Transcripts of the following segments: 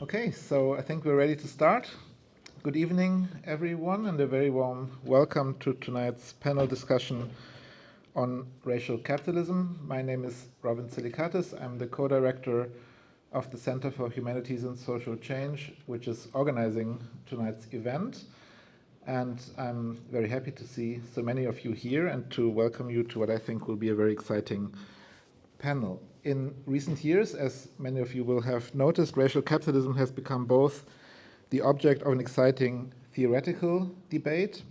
Okay, so I think we're ready to start. Good evening, everyone, and a very warm welcome to tonight's panel discussion on racial capitalism. My name is Robin Celikates. I'm the co-director of the Center for Humanities and Social Change, which is organizing tonight's event. And I'm very happy to see so many of you here and to welcome you to what I think will be a very exciting panel. In recent years, as many of you will have noticed, racial capitalism has become both the object of an exciting theoretical debate,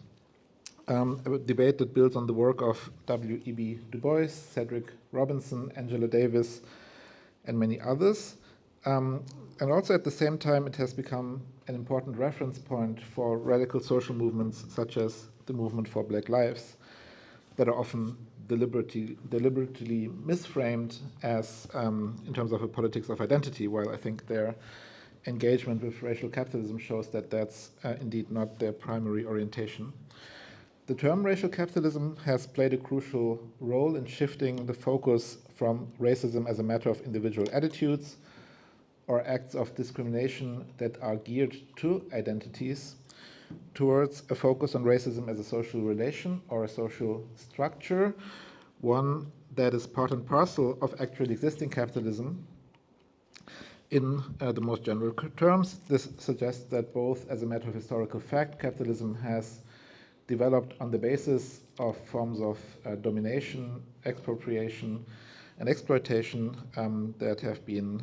a debate that builds on the work of W.E.B. Du Bois, Cedric Robinson, Angela Davis, and many others. And also at the same time, it has become an important reference point for radical social movements such as the movement for Black Lives that are often deliberately misframed as in terms of a politics of identity, while I think their engagement with racial capitalism shows that that's indeed not their primary orientation. The term racial capitalism has played a crucial role in shifting the focus from racism as a matter of individual attitudes or acts of discrimination that are geared to identities towards a focus on racism as a social relation or a social structure, one that is part and parcel of actually existing capitalism. In the most general terms, this suggests that both as a matter of historical fact, capitalism has developed on the basis of forms of domination, expropriation, and exploitation that have been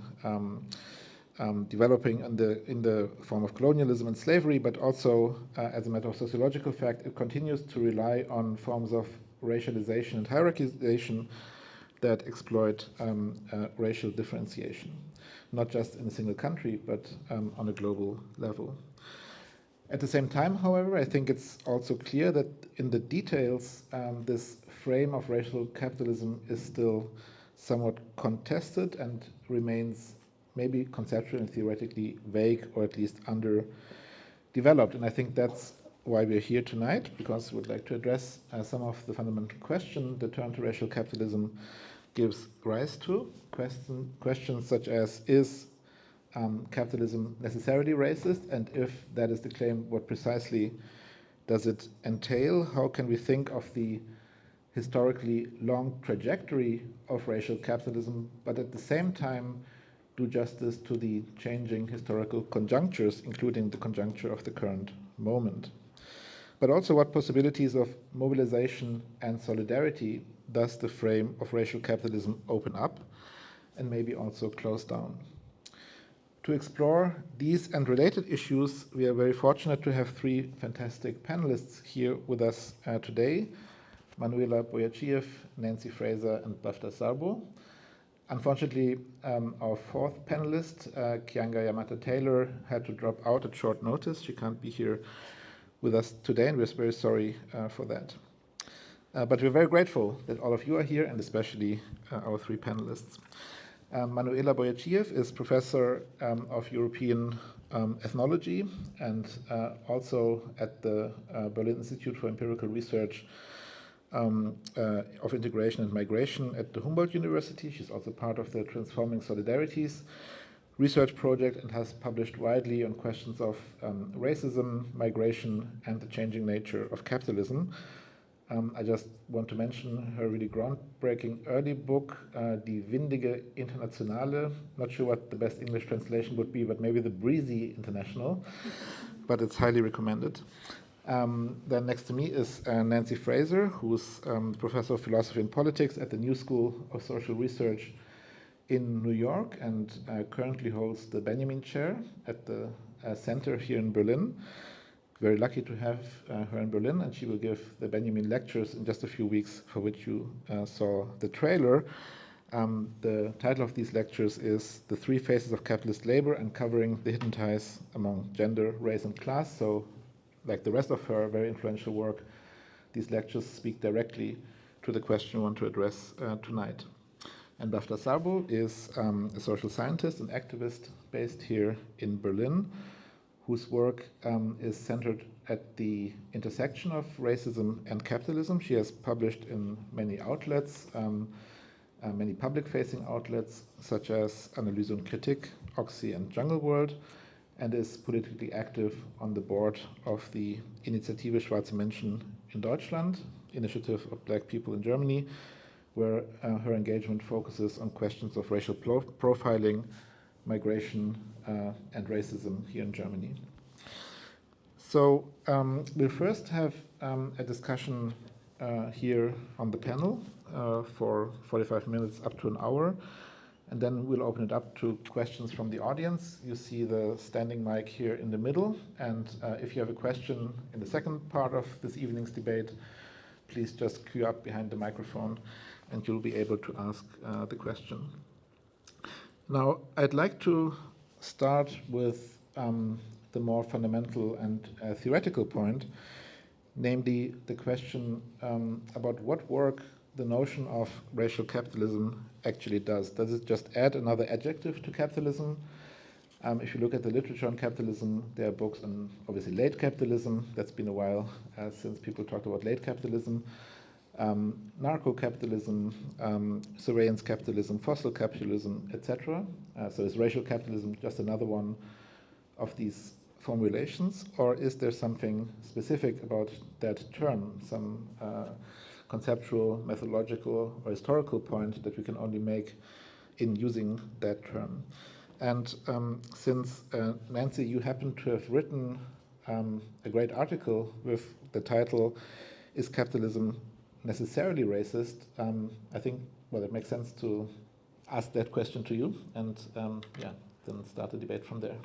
developing in the form of colonialism and slavery, but also as a matter of sociological fact, it continues to rely on forms of racialization and hierarchization that exploit racial differentiation, not just in a single country, but on a global level. At the same time, however, I think it's also clear that in the details, this frame of racial capitalism is still somewhat contested and remains maybe conceptually and theoretically vague, or at least underdeveloped. And I think that's why we're here tonight, because we would like to address some of the fundamental questions the turn to racial capitalism gives rise to. Questions such as, is capitalism necessarily racist? And if that is the claim, what precisely does it entail? How can we think of the historically long trajectory of racial capitalism, but at the same time do justice to the changing historical conjunctures, including the conjuncture of the current moment? But also, what possibilities of mobilization and solidarity does the frame of racial capitalism open up and maybe also close down? To explore these and related issues, we are very fortunate to have three fantastic panelists here with us today: Manuela, Bojadžijev, Nancy Fraser, and Bafta Sarbo. Unfortunately, our fourth panelist, Kianga Yamata-Taylor, had to drop out at short notice. She can't be here with us today, and we're very sorry for that. But we're very grateful that all of you are here, and especially our three panelists. Manuela Bojadžijev is professor of European ethnology and also at the Berlin Institute for Empirical Research of Integration and Migration at the Humboldt University. She's also part of the Transforming Solidarities research project and has published widely on questions of racism, migration, and the changing nature of capitalism. I just want to mention her really groundbreaking early book, Die windige Internationale. Not sure what the best English translation would be, but maybe the breezy international, but it's highly recommended. Then next to me is Nancy Fraser, who's professor of philosophy and politics at the New School of Social Research in New York and currently holds the Benjamin Chair at the center here in Berlin. Very lucky to have her in Berlin, and she will give the Benjamin lectures in just a few weeks, for which you saw the trailer. The title of these lectures is The Three Faces of Capitalist Labor, Uncovering the Hidden Ties Among Gender, Race, and Class. So, like the rest of her very influential work, these lectures speak directly to the question we want to address tonight. And Bafta Sarbo is a social scientist and activist based here in Berlin, whose work is centered at the intersection of racism and capitalism. She has published in many outlets, many public-facing outlets, such as Analyse und Kritik, Oxy and Jungle World, and is politically active on the board of the Initiative Schwarze Menschen in Deutschland, initiative of Black people in Germany, where her engagement focuses on questions of racial profiling, migration, and racism here in Germany. So we'll first have a discussion here on the panel for 45 minutes up to an hour, and then we'll open it up to questions from the audience. You see the standing mic here in the middle, and if you have a question in the second part of this evening's debate, please just queue up behind the microphone and you'll be able to ask the question. Now, I'd like to start with the more fundamental and theoretical point, namely the question about what work the notion of racial capitalism actually does. Does it just add another adjective to capitalism? If you look at the literature on capitalism, there are books on, obviously, late capitalism. That's been a while since people talked about late capitalism. Narco-capitalism, surveillance capitalism, fossil capitalism, etc. So is racial capitalism just another one of these formulations, or is there something specific about that term, some conceptual, methodological, or historical point that we can only make in using that term? And since, Nancy, you happen to have written a great article with the title, "Is Capitalism Necessarily Racist?" I think, well, it makes sense to ask that question to you, and yeah, then start the debate from there.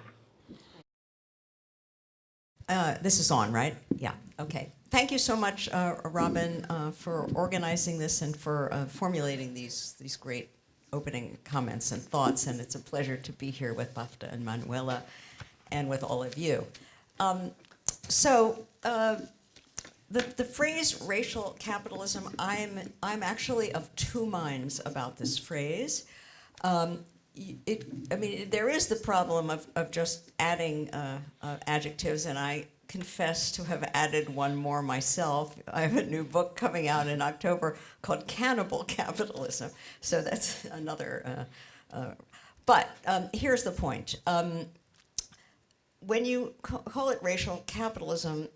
This is on, right? Yeah, okay. Thank you so much, Robin, for organizing this and for formulating these great opening comments and thoughts, and it's a pleasure to be here with Bafta and Manuela and with all of you. The phrase racial capitalism, I'm actually of two minds about this phrase. There is the problem of just adding adjectives, and I confess to have added one more myself. I have a new book coming out in October called Cannibal Capitalism, so that's another. But here's the point. When you call it racial capitalism,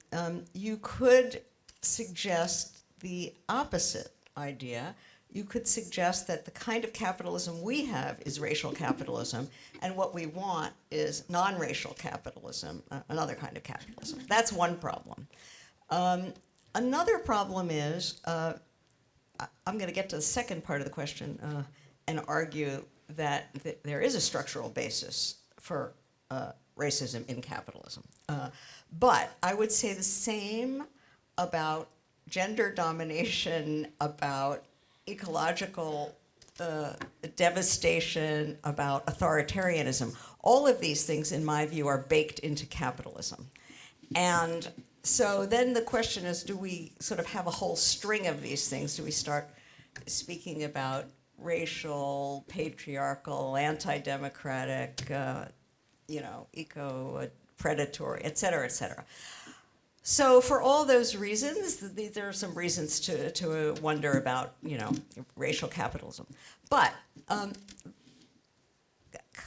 you could suggest the opposite idea. You could suggest that the kind of capitalism we have is racial capitalism, and what we want is non-racial capitalism, another kind of capitalism. That's one problem. Another problem is, I'm going to get to the second part of the question and argue that there is a structural basis for racism in capitalism. But I would say the same about gender domination, about ecological devastation, about authoritarianism. All of these things, in my view, are baked into capitalism. And so then the question is, do we sort of have a whole string of these things? Do we start speaking about racial, patriarchal, anti-democratic, eco-predatory, et cetera, et cetera? So for all those reasons, there are some reasons to wonder about, racial capitalism. But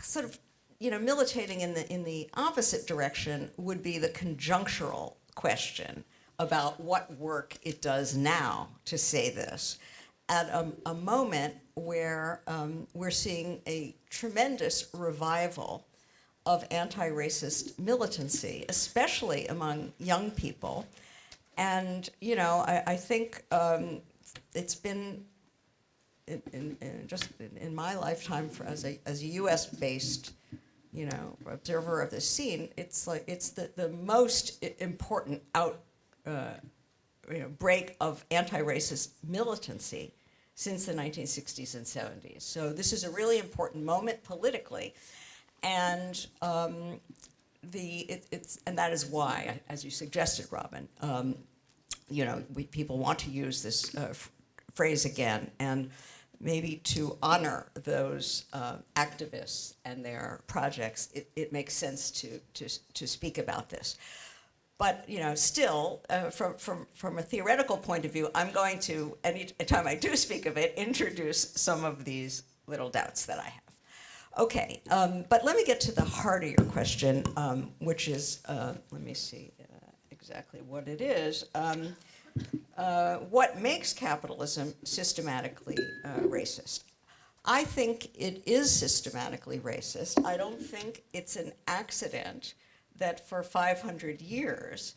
sort of, militating in the opposite direction would be the conjunctural question about what work it does now to say this at a moment where we're seeing a tremendous revival of anti-racist militancy, especially among young people. And, I think it's been, in my lifetime, as a US-based, observer of this scene, it's the most important break of anti-racist militancy since the 1960s and 70s. So this is a really important moment politically. And and that is why, as you suggested, Robin, people want to use this phrase again, and maybe to honor those activists and their projects, it makes sense to speak about this. But still, from a theoretical point of view, I'm going to, anytime I do speak of it, introduce some of these little doubts that I have. Okay, but let me get to the heart of your question, which is, let me see exactly what it is. What makes capitalism systematically racist? I think it is systematically racist. I don't think it's an accident that for 500 years,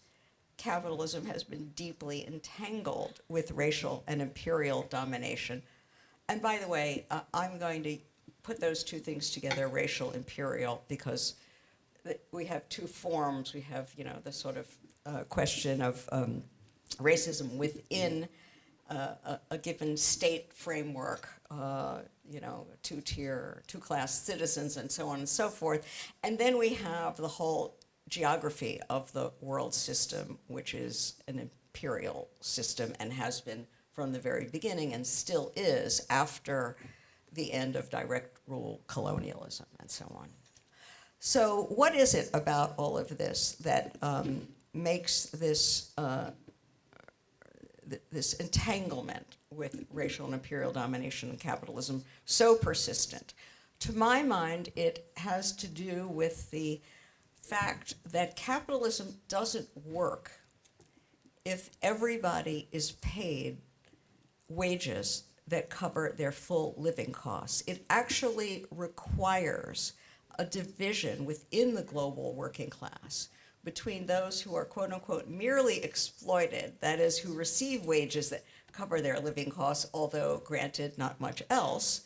capitalism has been deeply entangled with racial and imperial domination. And by the way, I'm going to put those two things together, racial, imperial, because we have two forms. We have, the sort of question of racism within a given state framework, two-tier, two-class citizens, and so on and so forth. And then we have the whole geography of the world system, which is an imperial system and has been from the very beginning and still is after the end of direct rule colonialism and so on. So what is it about all of this that makes this this entanglement with racial and imperial domination and capitalism so persistent? To my mind, it has to do with the fact that capitalism doesn't work if everybody is paid wages that cover their full living costs. It actually requires a division within the global working class between those who are, quote unquote, merely exploited, that is, who receive wages that cover their living costs, although granted not much else,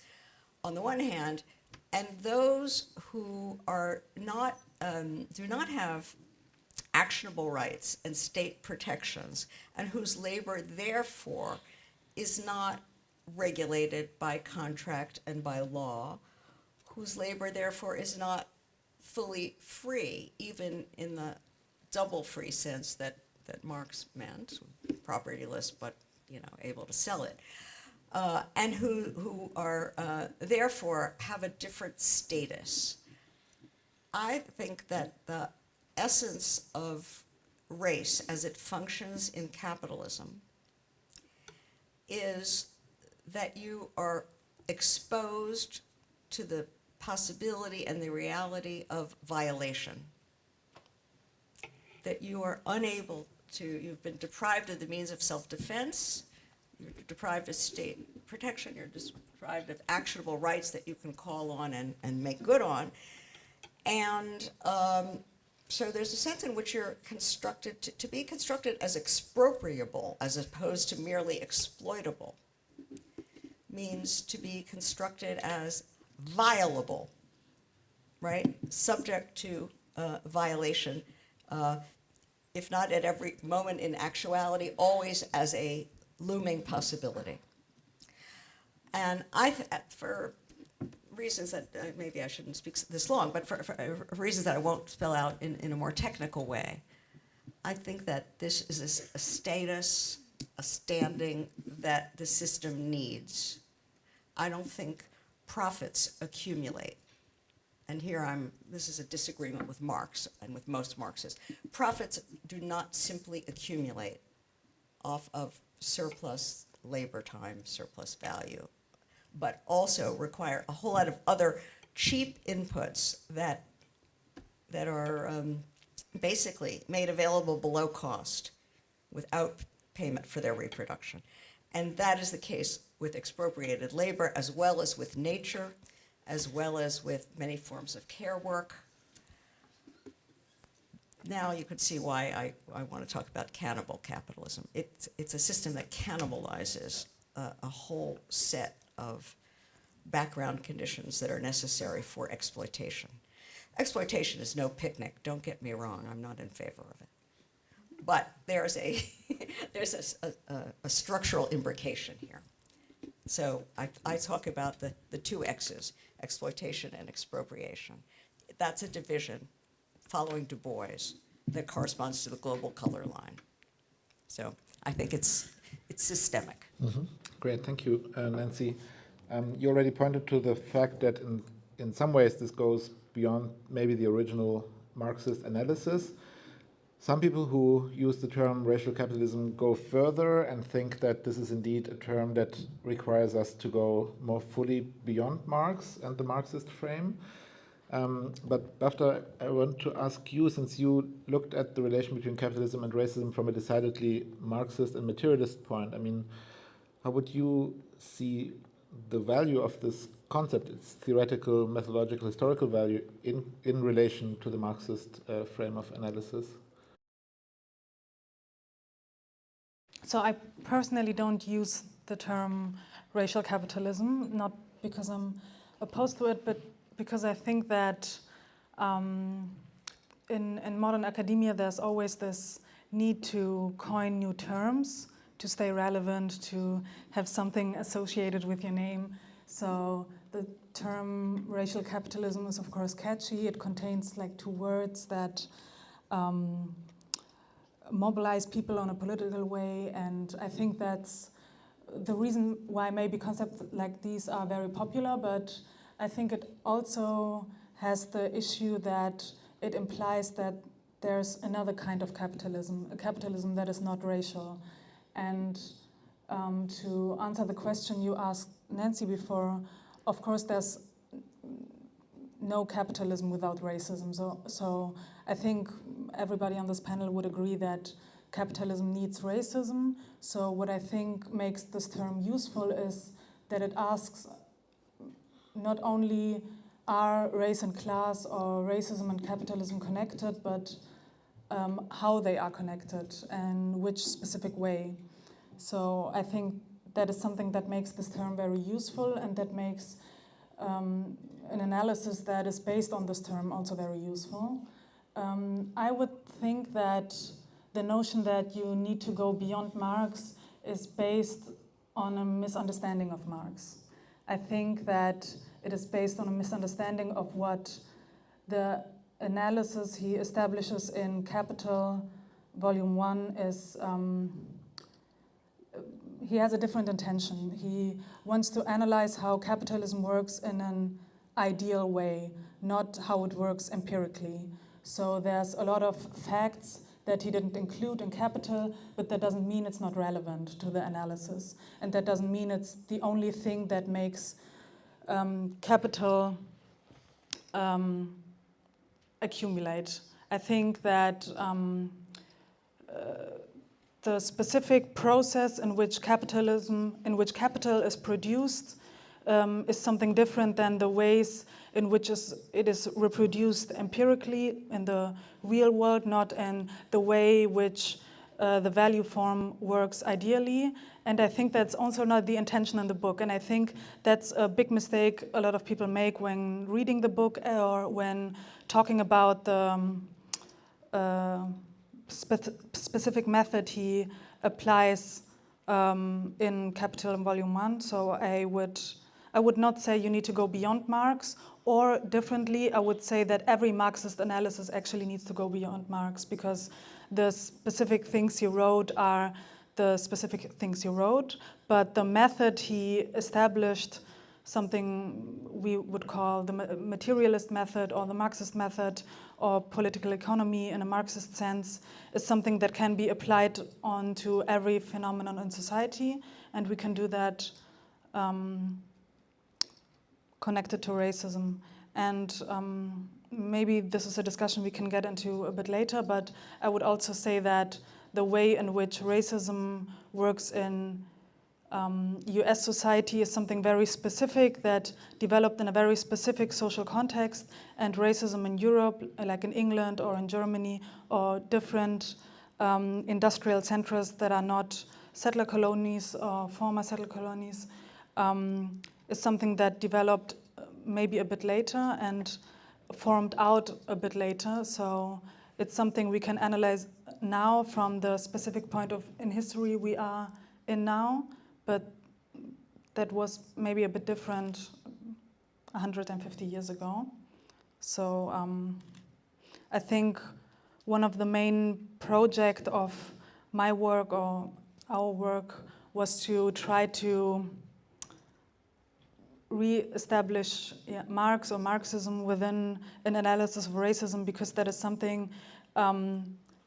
on the one hand, and those who are not, do not have actionable rights and state protections, and whose labor, therefore, is not regulated by contract and by law, whose labor, therefore, is not fully free, even in the double free sense that Marx meant, propertyless, but able to sell it, and who are therefore have a different status. I think that the essence of race as it functions in capitalism is that you are exposed to the possibility and the reality of violation. That you are unable to, you've been deprived of the means of self-defense, you're deprived of state protection, you're deprived of actionable rights that you can call on and make good on. And so there's a sense in which you're constructed, to be constructed as expropriable as opposed to merely exploitable, means to be constructed as violable, right? Subject to violation, if not at every moment in actuality, always as a looming possibility. And for reasons that maybe I shouldn't speak this long, but for reasons that I won't spell out in a more technical way, I think that this is a status, a standing that the system needs. I don't think profits accumulate. And here this is a disagreement with Marx and with most Marxists. Profits do not simply accumulate off of surplus labor time, surplus value, but also require a whole lot of other cheap inputs that are basically made available below cost without payment for their reproduction. And that is the case with expropriated labor, as well as with nature, as well as with many forms of care work. Now you could see why I want to talk about cannibal capitalism. It's a system that cannibalizes a whole set of background conditions that are necessary for exploitation. Exploitation is no picnic, don't get me wrong, I'm not in favor of it. But there's a structural imbrication here. So I talk about the two X's, exploitation and expropriation. That's a division following Du Bois that corresponds to the global color line. So I think it's systemic. Mm-hmm. Great, thank you, Nancy. You already pointed to the fact that in some ways this goes beyond maybe the original Marxist analysis. Some people who use the term racial capitalism go further and think that this is indeed a term that requires us to go more fully beyond Marx and the Marxist frame. But Bafta, I want to ask you, since you looked at the relation between capitalism and racism from a decidedly Marxist and materialist point, I mean, how would you see the value of this concept, its theoretical, methodological, historical value in relation to the Marxist frame of analysis? So I personally don't use the term racial capitalism, not because I'm opposed to it, but because I think that in modern academia there's always this need to coin new terms, to stay relevant, to have something associated with your name. So the term racial capitalism is of course catchy. It contains like two words that mobilize people on a political way, and I think that's the reason why maybe concepts like these are very popular, but I think it also has the issue that it implies that there's another kind of capitalism, a capitalism that is not racial. And to answer the question you asked Nancy before, of course there's no capitalism without racism. So I think everybody on this panel would agree that capitalism needs racism. So what I think makes this term useful is that it asks not only are race and class or racism and capitalism connected, but how they are connected and which specific way. So I think that is something that makes this term very useful, and that makes an analysis that is based on this term also very useful. I would think that the notion that you need to go beyond Marx is based on a misunderstanding of Marx. I think that it is based on a misunderstanding of what the analysis he establishes in Capital, Volume 1 is. He has a different intention. He wants to analyze how capitalism works in an ideal way, not how it works empirically. So there's a lot of facts that he didn't include in Capital, but that doesn't mean it's not relevant to the analysis. And that doesn't mean it's the only thing that makes capital accumulate. I think that the specific process in which capital is produced is something different than the ways in which it is reproduced empirically in the real world, not in the way which the value form works ideally. And I think that's also not the intention in the book. And I think that's a big mistake a lot of people make when reading the book or when talking about the specific method he applies in Capital in Volume 1. So I would not say you need to go beyond Marx, or differently, I would say that every Marxist analysis actually needs to go beyond Marx, because the specific things he wrote are the specific things he wrote, but the method he established, something we would call the materialist method or the Marxist method or political economy in a Marxist sense, is something that can be applied onto every phenomenon in society, and we can do that connected to racism. And maybe this is a discussion we can get into a bit later, but I would also say that the way in which racism works in US society is something very specific that developed in a very specific social context, and racism in Europe, like in England or in Germany, or different industrial centers that are not settler colonies or former settler colonies, is something that developed maybe a bit later and formed out a bit later. So it's something we can analyze now from the specific point in history we are in now, but that was maybe a bit different 150 years ago. So I think one of the main projects of my work or our work was to try to re-establish Marx or Marxism within an analysis of racism, because that is something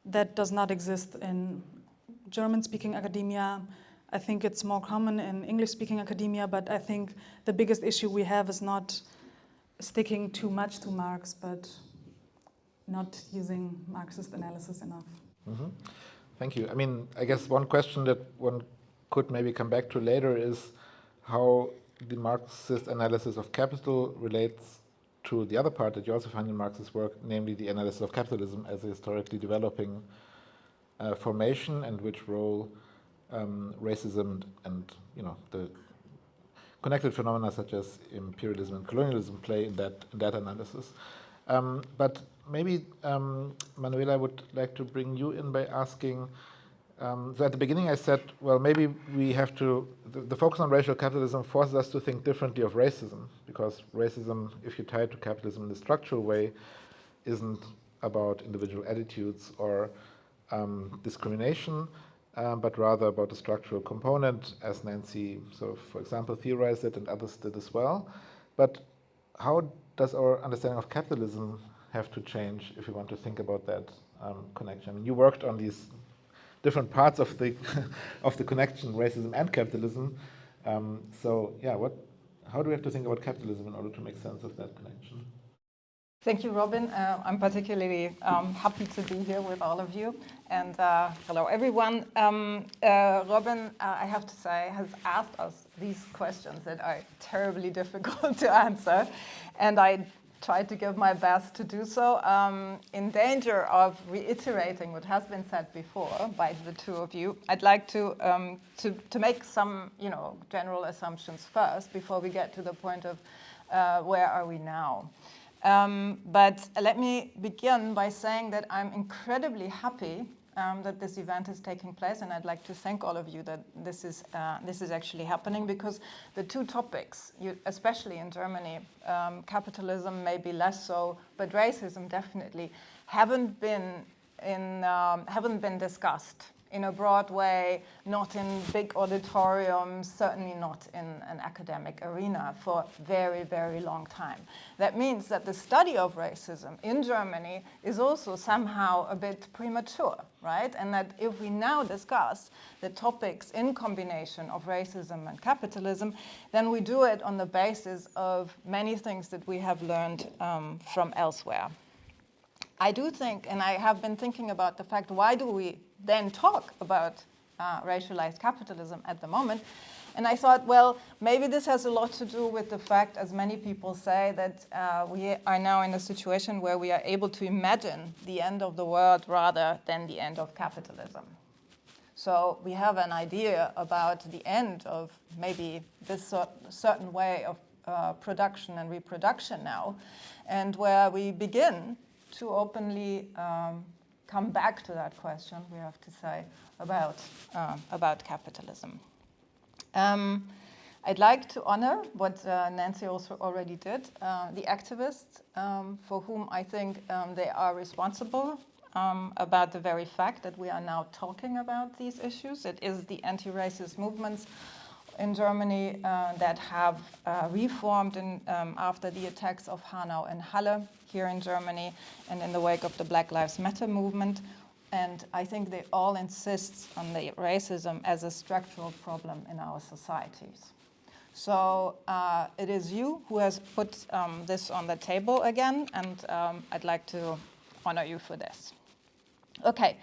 that does not exist in German-speaking academia. I think it's more common in English-speaking academia, but I think the biggest issue we have is not sticking too much to Marx, but not using Marxist analysis enough. Mm-hmm. Thank you. I mean, I guess one question that one could maybe come back to later is how the Marxist analysis of capital relates to the other part that you also find in Marx's work, namely the analysis of capitalism as a historically developing formation, and which role racism and the connected phenomena such as imperialism and colonialism play in that analysis. But maybe Manuela, I would like to bring you in by asking. So at the beginning I said, well, maybe we have to, the focus on racial capitalism forces us to think differently of racism, because racism, if you tie it to capitalism in the structural way, isn't about individual attitudes or discrimination, but rather about the structural component, as Nancy, so for example, theorized it and others did as well. But how does our understanding of capitalism have to change if we want to think about that connection? I mean, you worked on these different parts of the of the connection, racism and capitalism. So yeah, how do we have to think about capitalism in order to make sense of that connection? Thank you, Robin. I'm particularly happy to be here with all of you. And hello, everyone. Robin, I have to say, has asked us these questions that are terribly difficult to answer. And I tried to give my best to do so, in danger of reiterating what has been said before by the two of you. I'd like to make some, general assumptions first before we get to the point of where are we now. But let me begin by saying that I'm incredibly happy that this event is taking place, and I'd like to thank all of you that this is actually happening, because the two topics, especially in Germany, capitalism maybe less so, but racism definitely, haven't been discussed in a broad way, not in big auditoriums, certainly not in an academic arena for a very, very long time. That means that the study of racism in Germany is also somehow a bit premature, right? And that if we now discuss the topics in combination of racism and capitalism, then we do it on the basis of many things that we have learned from elsewhere. I do think, and I have been thinking about the fact, why do we then talk about racialized capitalism at the moment? And I thought, well, maybe this has a lot to do with the fact, as many people say, that we are now in a situation where we are able to imagine the end of the world rather than the end of capitalism. So we have an idea about the end of maybe this certain way of production and reproduction now, and where we begin to openly come back to that question, we have to say, about capitalism. I'd like to honor what Nancy also already did, the activists for whom I think they are responsible about the very fact that we are now talking about these issues. It is the anti-racist movements in Germany that have reformed after the attacks of Hanau and Halle here in Germany, and in the wake of the Black Lives Matter movement. And I think they all insist on the racism as a structural problem in our societies. So it is you who has put this on the table again, and I'd like to honor you for this. Okay.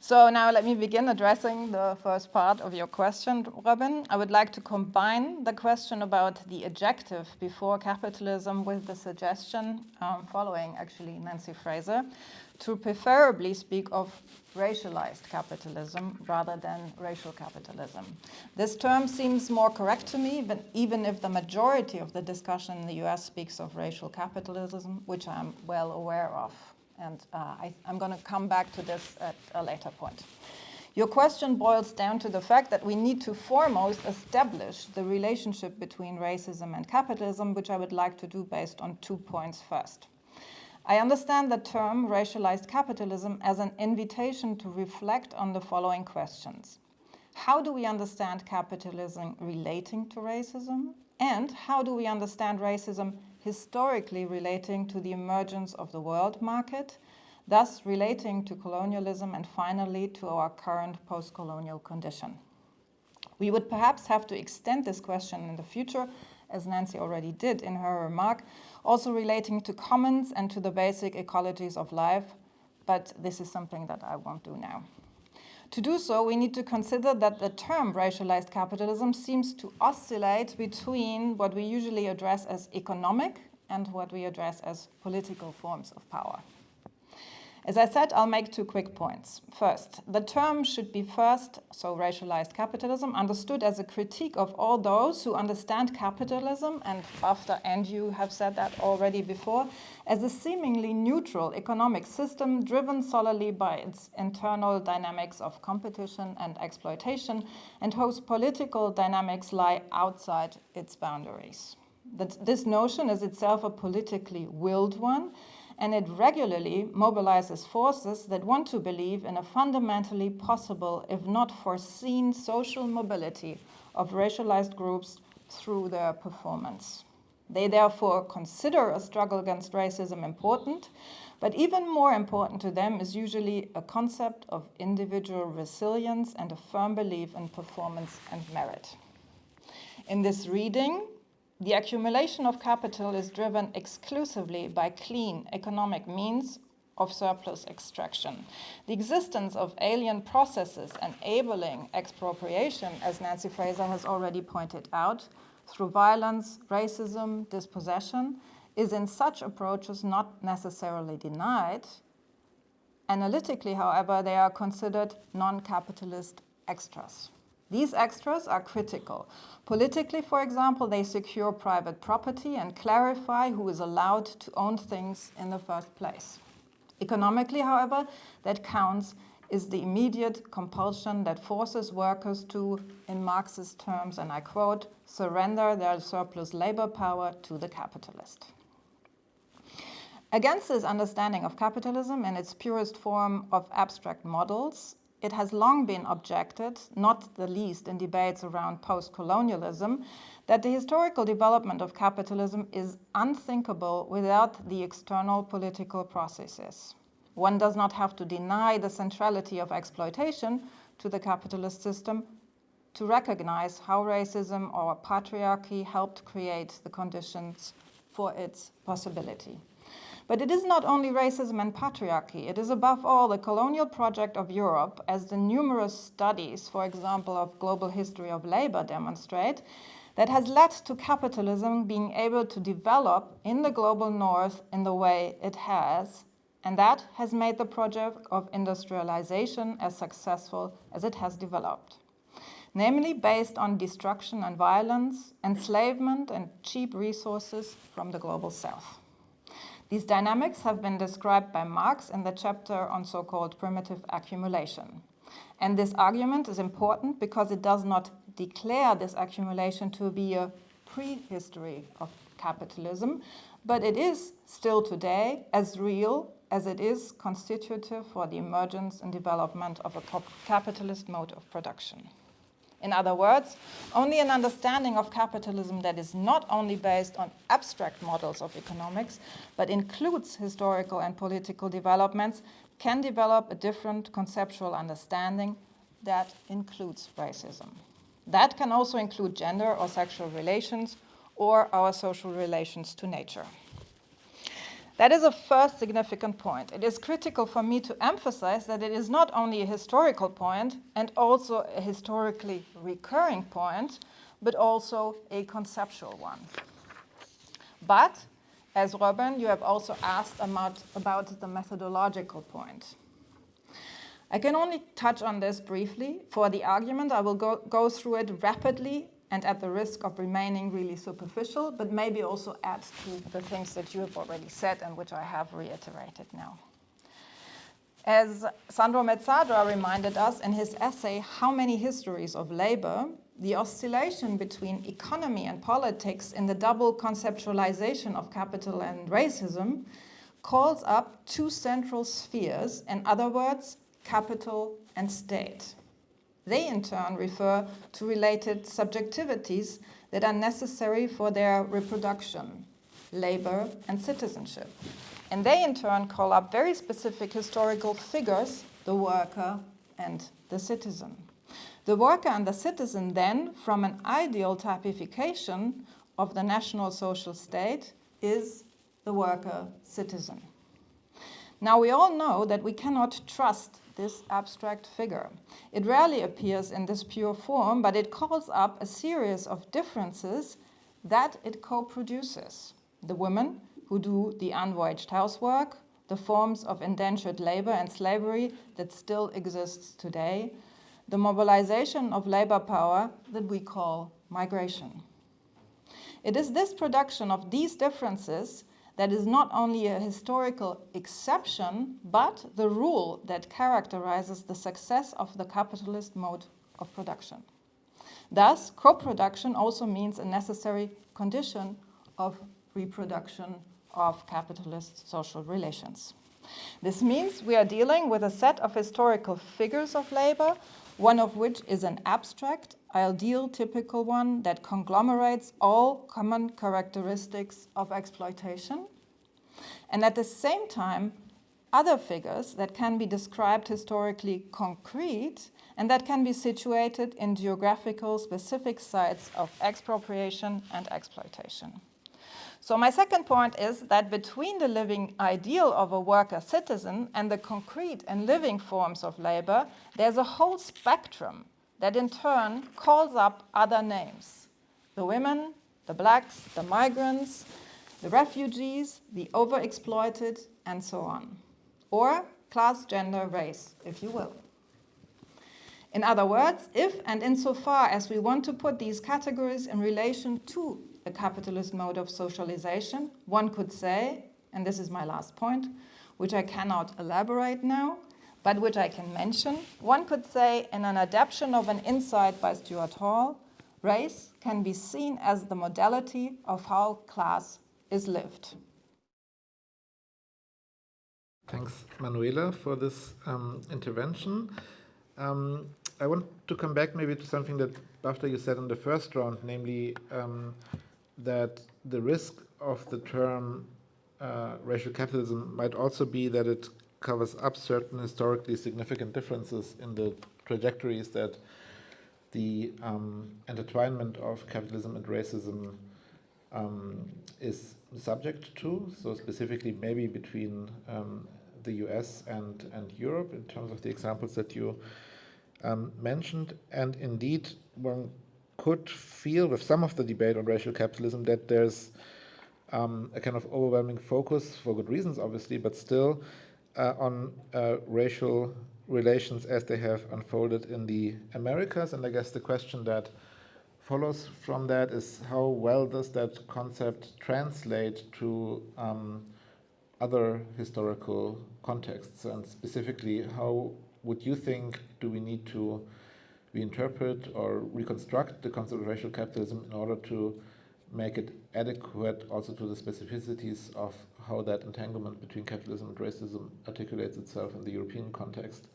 So now let me begin addressing the first part of your question, Robin. I would like to combine the question about the adjective before capitalism with the suggestion, following actually Nancy Fraser, to preferably speak of racialized capitalism rather than racial capitalism. This term seems more correct to me, but even if the majority of the discussion in the US speaks of racial capitalism, which I'm well aware of. And I'm going to come back to this at a later point. Your question boils down to the fact that we need to foremost establish the relationship between racism and capitalism, which I would like to do based on 2 points first. I understand the term racialized capitalism as an invitation to reflect on the following questions. How do we understand capitalism relating to racism? And how do we understand racism historically relating to the emergence of the world market, thus relating to colonialism and finally to our current post-colonial condition. We would perhaps have to extend this question in the future, as Nancy already did in her remark, also relating to commons and to the basic ecologies of life, but this is something that I won't do now. To do so, we need to consider that the term racialized capitalism seems to oscillate between what we usually address as economic and what we address as political forms of power. As I said, I'll make 2 quick points. First, the term should be so racialized capitalism, understood as a critique of all those who understand capitalism, and Bafta and you have said that already before, as a seemingly neutral economic system driven solely by its internal dynamics of competition and exploitation, and whose political dynamics lie outside its boundaries. This notion is itself a politically willed one, and it regularly mobilizes forces that want to believe in a fundamentally possible, if not foreseen, social mobility of racialized groups through their performance. They therefore consider a struggle against racism important, but even more important to them is usually a concept of individual resilience and a firm belief in performance and merit. In this reading, the accumulation of capital is driven exclusively by clean economic means of surplus extraction. The existence of alien processes enabling expropriation, as Nancy Fraser has already pointed out, through violence, racism, dispossession, is in such approaches not necessarily denied. Analytically, however, they are considered non-capitalist extras. These extras are critical. Politically, for example, they secure private property and clarify who is allowed to own things in the first place. Economically, however, that counts is the immediate compulsion that forces workers to, in Marxist terms, and I quote, surrender their surplus labor power to the capitalist. Against this understanding of capitalism in its purest form of abstract models, it has long been objected, not the least in debates around post-colonialism, that the historical development of capitalism is unthinkable without the external political processes. One does not have to deny the centrality of exploitation to the capitalist system to recognize how racism or patriarchy helped create the conditions for its possibility. But it is not only racism and patriarchy, it is above all the colonial project of Europe, as the numerous studies, for example, of global history of labor demonstrate, that has led to capitalism being able to develop in the global north in the way it has, and that has made the project of industrialization as successful as it has developed. Namely based on destruction and violence, enslavement and cheap resources from the global south. These dynamics have been described by Marx in the chapter on so-called primitive accumulation. And this argument is important because it does not declare this accumulation to be a prehistory of capitalism, but it is still today as real as it is constitutive for the emergence and development of a capitalist mode of production. In other words, only an understanding of capitalism that is not only based on abstract models of economics, but includes historical and political developments, can develop a different conceptual understanding that includes racism. That can also include gender or sexual relations or our social relations to nature. That is a first significant point. It is critical for me to emphasize that it is not only a historical point and also a historically recurring point, but also a conceptual one. But, as Robin, you have also asked about the methodological point. I can only touch on this briefly. For the argument, I will go through it rapidly and at the risk of remaining really superficial, but maybe also add to the things that you have already said and which I have reiterated now. As Sandro Mezzadra reminded us in his essay, How Many Histories of Labor?, the oscillation between economy and politics in the double conceptualization of capital and racism calls up two central spheres, in other words, capital and state. They in turn refer to related subjectivities that are necessary for their reproduction, labor and citizenship. And they in turn call up very specific historical figures, the worker and the citizen. The worker and the citizen then, from an ideal typification of the national social state, is the worker-citizen. Now we all know that we cannot trust this abstract figure. It rarely appears in this pure form, but it calls up a series of differences that it co-produces. The women who do the unwaged housework, the forms of indentured labor and slavery that still exists today, the mobilization of labor power that we call migration. It is this production of these differences that is not only a historical exception, but the rule that characterizes the success of the capitalist mode of production. Thus, co-production also means a necessary condition of reproduction of capitalist social relations. This means we are dealing with a set of historical figures of labor, one of which is an abstract, ideal, typical one that conglomerates all common characteristics of exploitation, and at the same time, other figures that can be described historically concrete and that can be situated in geographical specific sites of expropriation and exploitation. So my second point is that between the living ideal of a worker citizen and the concrete and living forms of labor, there's a whole spectrum that in turn calls up other names. The women, the blacks, the migrants, the refugees, the overexploited, and so on. Or class, gender, race, if you will. In other words, if and insofar as we want to put these categories in relation to a capitalist mode of socialization, one could say, and this is my last point, which I cannot elaborate now, but which I can mention, one could say in an adaptation of an insight by Stuart Hall, race can be seen as the modality of how class is lived. Thanks, Manuela, for this intervention. I want to come back maybe to something that, Bafta, you said in the first round, namely that the risk of the term racial capitalism might also be that it covers up certain historically significant differences in the trajectories that the intertwinement of capitalism and racism is subject to, so specifically maybe between the US and Europe in terms of the examples that you mentioned. And indeed, one could feel with some of the debate on racial capitalism that there's a kind of overwhelming focus, for good reasons obviously, but still on racial relations as they have unfolded in the Americas. And I guess the question that follows from that is how well does that concept translate to other historical contexts, and specifically how would you think do we need to reinterpret or reconstruct the concept of racial capitalism in order to make it adequate also to the specificities of how that entanglement between capitalism and racism articulates itself in the European context?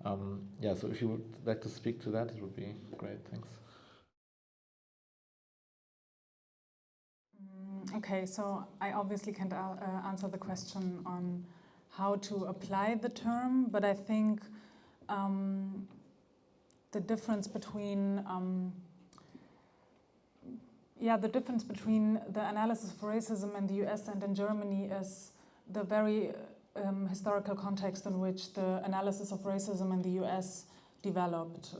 So if you would like to speak to that, it would be great. Thanks. Okay, so I obviously can't answer the question on how to apply the term, but I think the difference between the analysis of racism in the US and in Germany is the very historical context in which the analysis of racism in the US developed,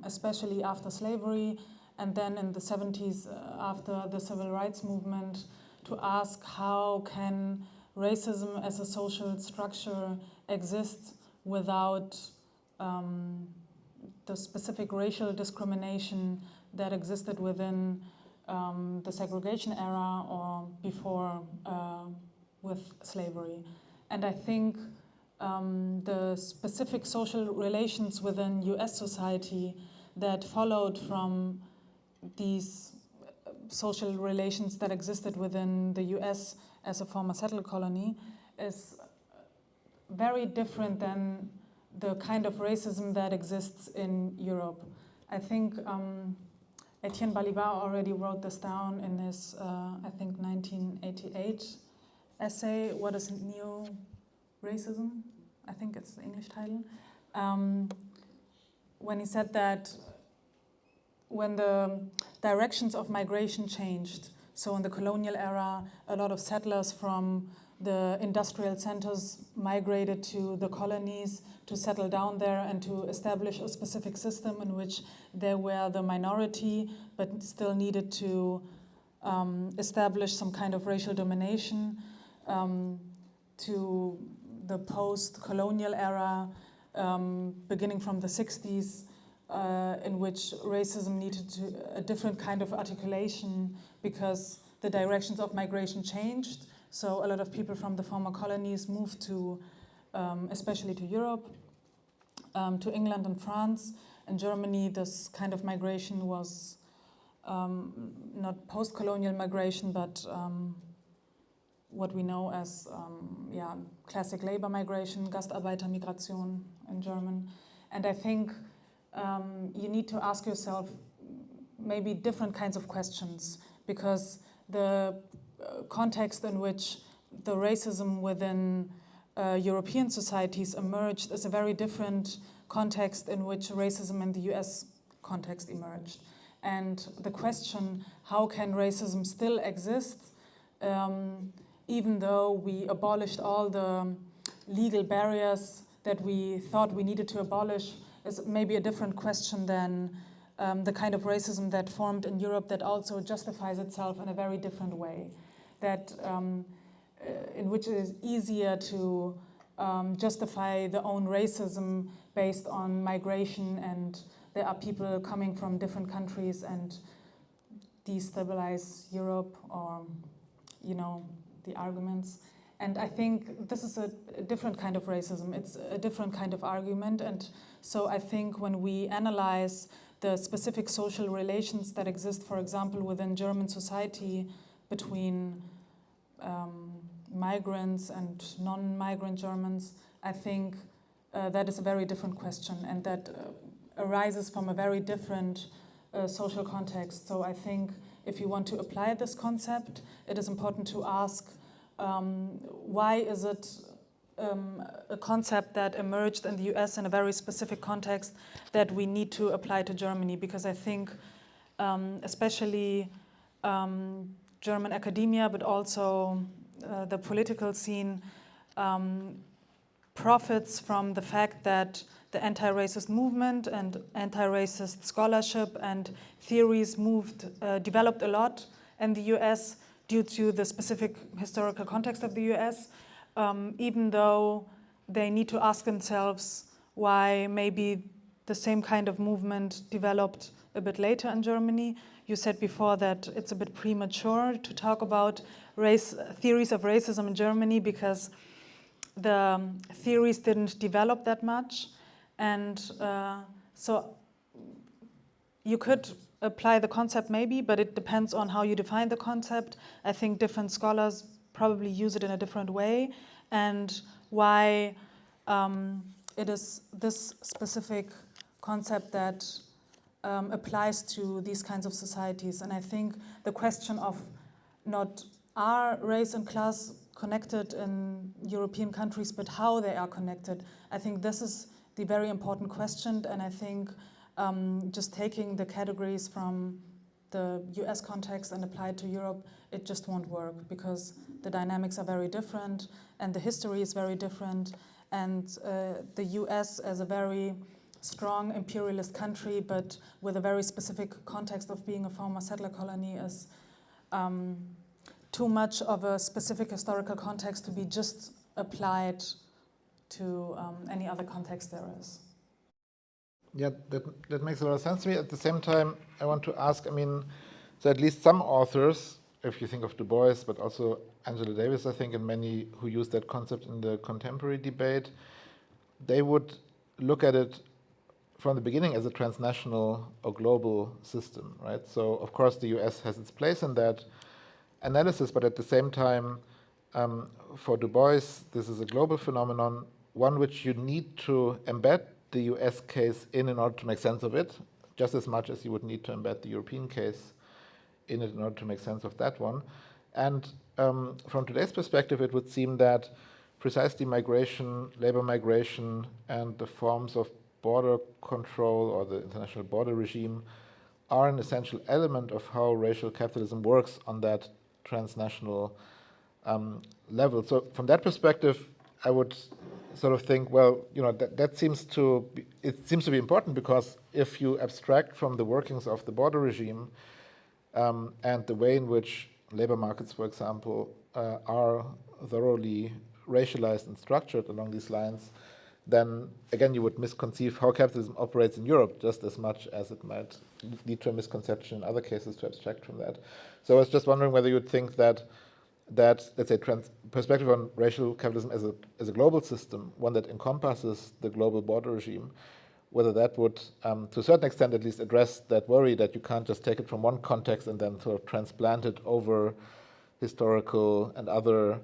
especially after slavery and then in the 70s after the civil rights movement, to ask how can racism as a social structure exist without the specific racial discrimination that existed within the segregation era or before with slavery. And I think the specific social relations within US society that followed from these social relations that existed within the US as a former settled colony is very different than the kind of racism that exists in Europe. I think Etienne Balibar already wrote this down in his, 1988 essay, What is Neo-Racism? I think it's the English title. When he said that when the directions of migration changed, so in the colonial era, a lot of settlers from the industrial centers migrated to the colonies to settle down there and to establish a specific system in which they were the minority but still needed to establish some kind of racial domination, to the post-colonial era, beginning from the 60s, in which racism needed a different kind of articulation because the directions of migration changed. So a lot of people from the former colonies moved to, especially to Europe, to England and France. In Germany, this kind of migration was not post-colonial migration, but what we know as classic labor migration, Gastarbeitermigration in German. And I think you need to ask yourself maybe different kinds of questions, because the context in which the racism within European societies emerged is a very different context in which racism in the US context emerged. And the question, how can racism still exist, even though we abolished all the legal barriers that we thought we needed to abolish, is maybe a different question than the kind of racism that formed in Europe that also justifies itself in a very different way, that in which it is easier to justify the own racism based on migration, and there are people coming from different countries and destabilize Europe, or, you know, the arguments. And I think this is a different kind of racism. It's a different kind of argument. And so I think when we analyze the specific social relations that exist, for example, within German society between migrants and non-migrant Germans, I think that is a very different question, and that arises from a very different social context. So I think if you want to apply this concept, it is important to ask why is it a concept that emerged in the US in a very specific context that we need to apply to Germany? Because I think especially German academia, but also the political scene profits from the fact that the anti-racist movement and anti-racist scholarship and theories developed a lot in the US due to the specific historical context of the US, even though they need to ask themselves why maybe the same kind of movement developed a bit later in Germany. You said before that it's a bit premature to talk about theories of racism in Germany because the theories didn't develop that much. And so you could apply the concept maybe, but it depends on how you define the concept. I think different scholars probably use it in a different way, and why it is this specific concept that applies to these kinds of societies. And I think the question of not are race and class connected in European countries, but how they are connected, I think this is the very important question. And I think just taking the categories from the US context and apply it to Europe, it just won't work, because the dynamics are very different and the history is very different. And the US as a very strong imperialist country, but with a very specific context of being a former settler colony, is too much of a specific historical context to be just applied to any other context there is. Yeah, that makes a lot of sense to me. At the same time, I want to ask, I mean, so at least some authors, if you think of Du Bois, but also Angela Davis, I think, and many who use that concept in the contemporary debate, they would look at it from the beginning as a transnational or global system, right? So, of course, the US has its place in that analysis, but at the same time, for Du Bois, this is a global phenomenon, one which you need to embed the US case in order to make sense of it, just as much as you would need to embed the European case in it in order to make sense of that one. And from today's perspective, it would seem that precisely migration, labor migration, and the forms of border control or the international border regime are an essential element of how racial capitalism works on that transnational level. So from that perspective, I would sort of think, well, that seems to be important, because if you abstract from the workings of the border regime and the way in which labor markets, for example, are thoroughly racialized and structured along these lines, then again you would misconceive how capitalism operates in Europe just as much as it might lead to a misconception in other cases to abstract from that. So I was just wondering whether you would think that let's say perspective on racial capitalism as a global system, one that encompasses the global border regime, whether that would, to a certain extent at least, address that worry that you can't just take it from one context and then sort of transplant it over historical and other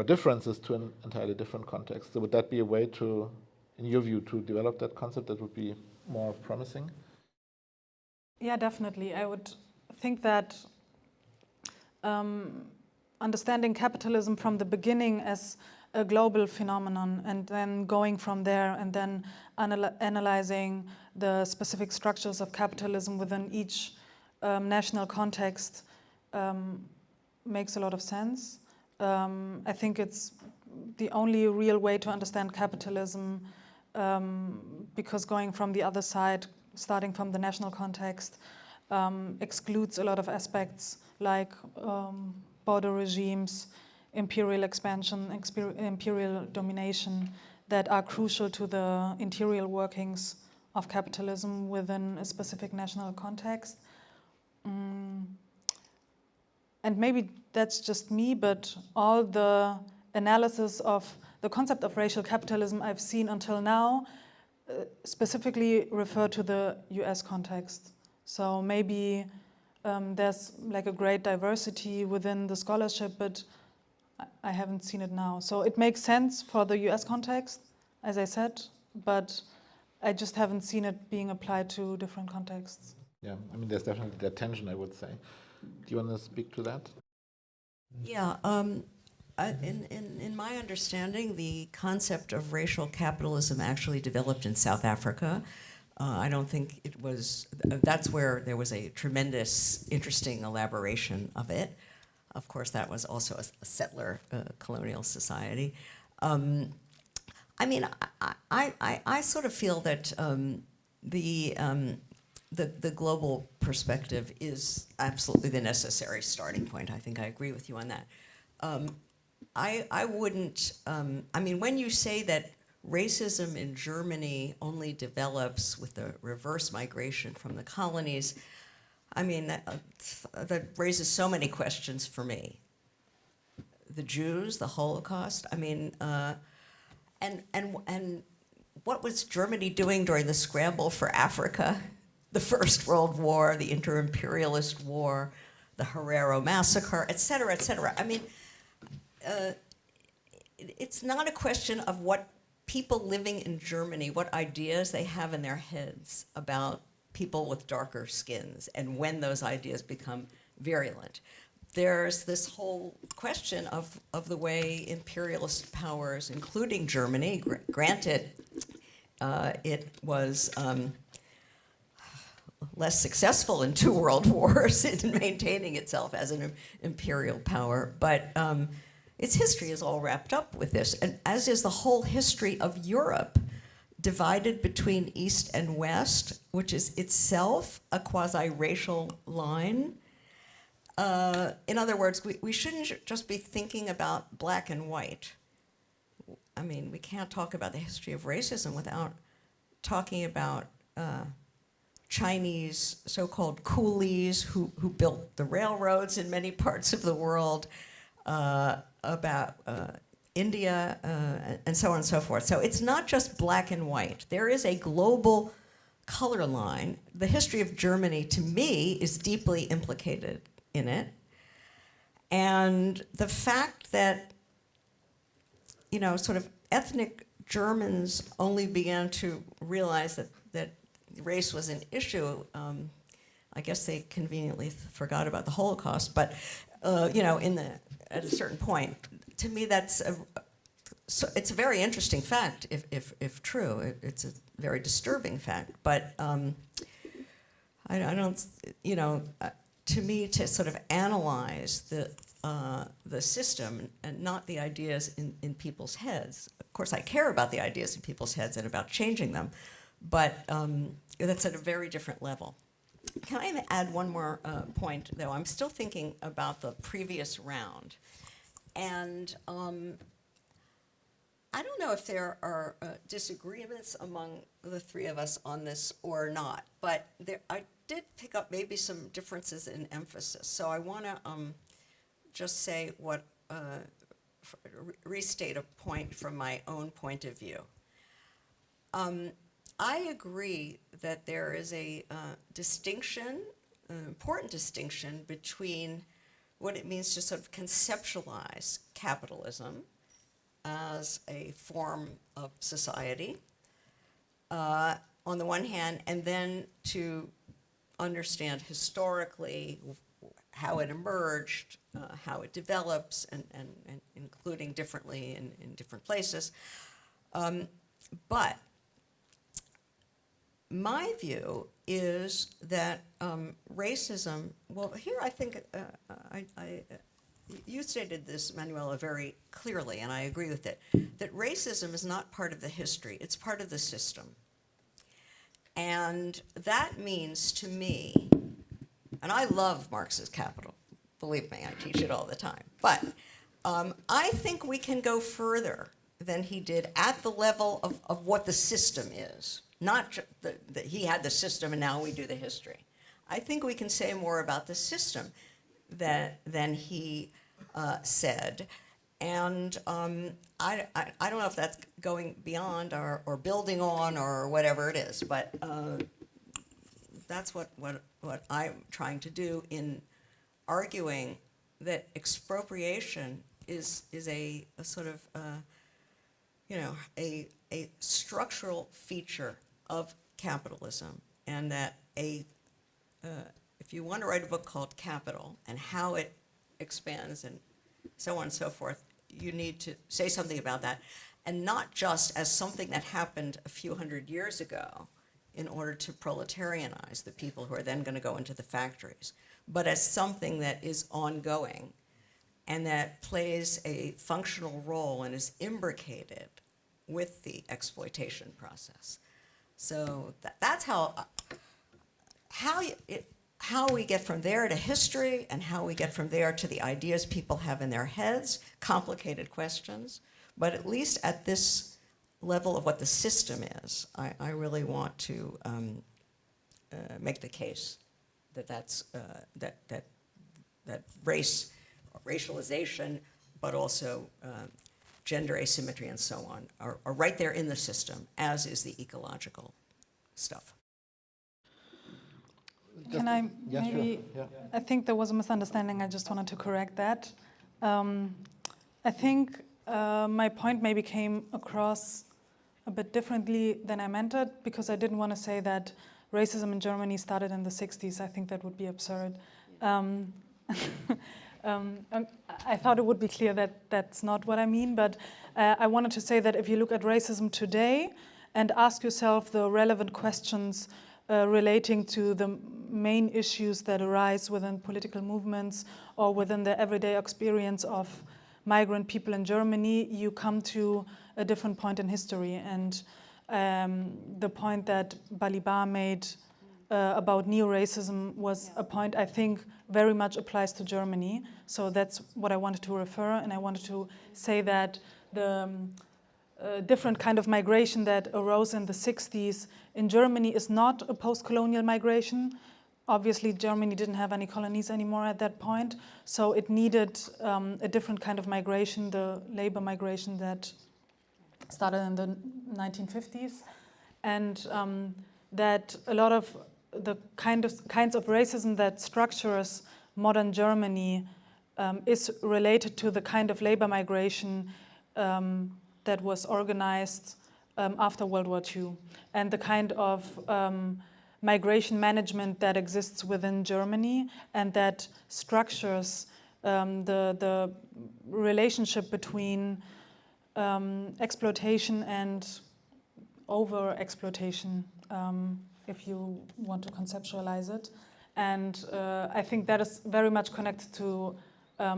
differences to an entirely different context. So would that be a way to, in your view, to develop that concept that would be more promising? Yeah, definitely. I would think that understanding capitalism from the beginning as a global phenomenon, and then going from there and then analyzing the specific structures of capitalism within each national context makes a lot of sense. I think it's the only real way to understand capitalism, because going from the other side, starting from the national context, excludes a lot of aspects like border regimes, imperial expansion, imperial domination, that are crucial to the interior workings of capitalism within a specific national context. And maybe that's just me, but all the analysis of the concept of racial capitalism I've seen until now specifically refer to the US context. So maybe there's like a great diversity within the scholarship, but I haven't seen it now. So it makes sense for the US context, as I said, but I just haven't seen it being applied to different contexts. Yeah, I mean, there's definitely that tension, I would say. Do you want to speak to that? Yeah, in my understanding, the concept of racial capitalism actually developed in South Africa. I don't think it was, that's where there was a tremendous, interesting elaboration of it. Of course, that was also a settler colonial society. I mean, I sort of feel that the global perspective is absolutely the necessary starting point. I think I agree with you on that. I wouldn't, I mean, when you say that racism in Germany only develops with the reverse migration from the colonies, I mean, that raises so many questions for me. The Jews, the Holocaust, I mean, and what was Germany doing during the scramble for Africa? The First World War, the Inter-Imperialist War, the Herero Massacre, et cetera, et cetera. I mean, it's not a question of what people living in Germany, what ideas they have in their heads about people with darker skins and when those ideas become virulent. There's this whole question of the way imperialist powers, including Germany, granted it was less successful in 2 world wars in maintaining itself as an imperial power, but its history is all wrapped up with this, and as is the whole history of Europe, divided between East and West, which is itself a quasi-racial line. In other words, we shouldn't just be thinking about black and white. I mean, we can't talk about the history of racism without talking about Chinese so-called coolies who built the railroads in many parts of the world, about India, and so on and so forth. So it's not just black and white. There is a global color line. The history of Germany, to me, is deeply implicated in it. And the fact that, you know, sort of ethnic Germans only began to realize that race was an issue, I guess they conveniently forgot about the Holocaust, but at a certain point. To me, it's a very interesting fact, if true. It's a very disturbing fact, but I don't, to me, to sort of analyze the system and not the ideas in people's heads. Of course, I care about the ideas in people's heads and about changing them, but that's at a very different level. Can I add one more point, though? I'm still thinking about the previous round. And I don't know if there are disagreements among the three of us on this or not, but I did pick up maybe some differences in emphasis. So I want to just say restate a point from my own point of view. I agree that there is a distinction, an important distinction between what it means to sort of conceptualize capitalism as a form of society, on the one hand, and then to understand historically how it emerged, how it develops, and including differently in different places. But my view is that racism, well, here I think you stated this, Manuela, very clearly, and I agree with it, that racism is not part of the history, it's part of the system. And that means to me, and I love Marx's Capital, believe me, I teach it all the time, but I think we can go further than he did at the level of what the system is. Not that he had the system and now we do the history. I think we can say more about the system than he said. And I don't know if that's going beyond or building on or whatever it is, but that's what I'm trying to do in arguing that expropriation is a sort of a structural feature of capitalism, and that if you want to write a book called Capital and how it expands and so on and so forth, you need to say something about that, and not just as something that happened a few hundred years ago in order to proletarianize the people who are then going to go into the factories, but as something that is ongoing and that plays a functional role and is imbricated with the exploitation process. So that's how we get from there to history and how we get from there to the ideas people have in their heads, complicated questions. But at least at this level of what the system is, I really want to make the case that racialization, but also gender asymmetry and so on, are right there in the system, as is the ecological stuff. Can I maybe, sure. Yeah. I think there was a misunderstanding, I just wanted to correct that. I think my point maybe came across a bit differently than I meant it, because I didn't want to say that racism in Germany started in the 60s. I think that would be absurd. I thought it would be clear that that's not what I mean, but I wanted to say that if you look at racism today and ask yourself the relevant questions relating to the main issues that arise within political movements or within the everyday experience of migrant people in Germany, you come to a different point in history. And the point that Balibar made about neo-racism was a point I think very much applies to Germany. So that's what I wanted to refer, and I wanted to say that the different kind of migration that arose in the 60s in Germany is not a post-colonial migration. Obviously, Germany didn't have any colonies anymore at that point, so it needed a different kind of migration, the labor migration that started in the 1950s, and that a lot of the kinds of racism that structures modern Germany is related to the kind of labor migration that was organized after World War II, and the kind of migration management that exists within Germany and that structures the relationship between exploitation and over-exploitation, if you want to conceptualize it. And I think that is very much connected to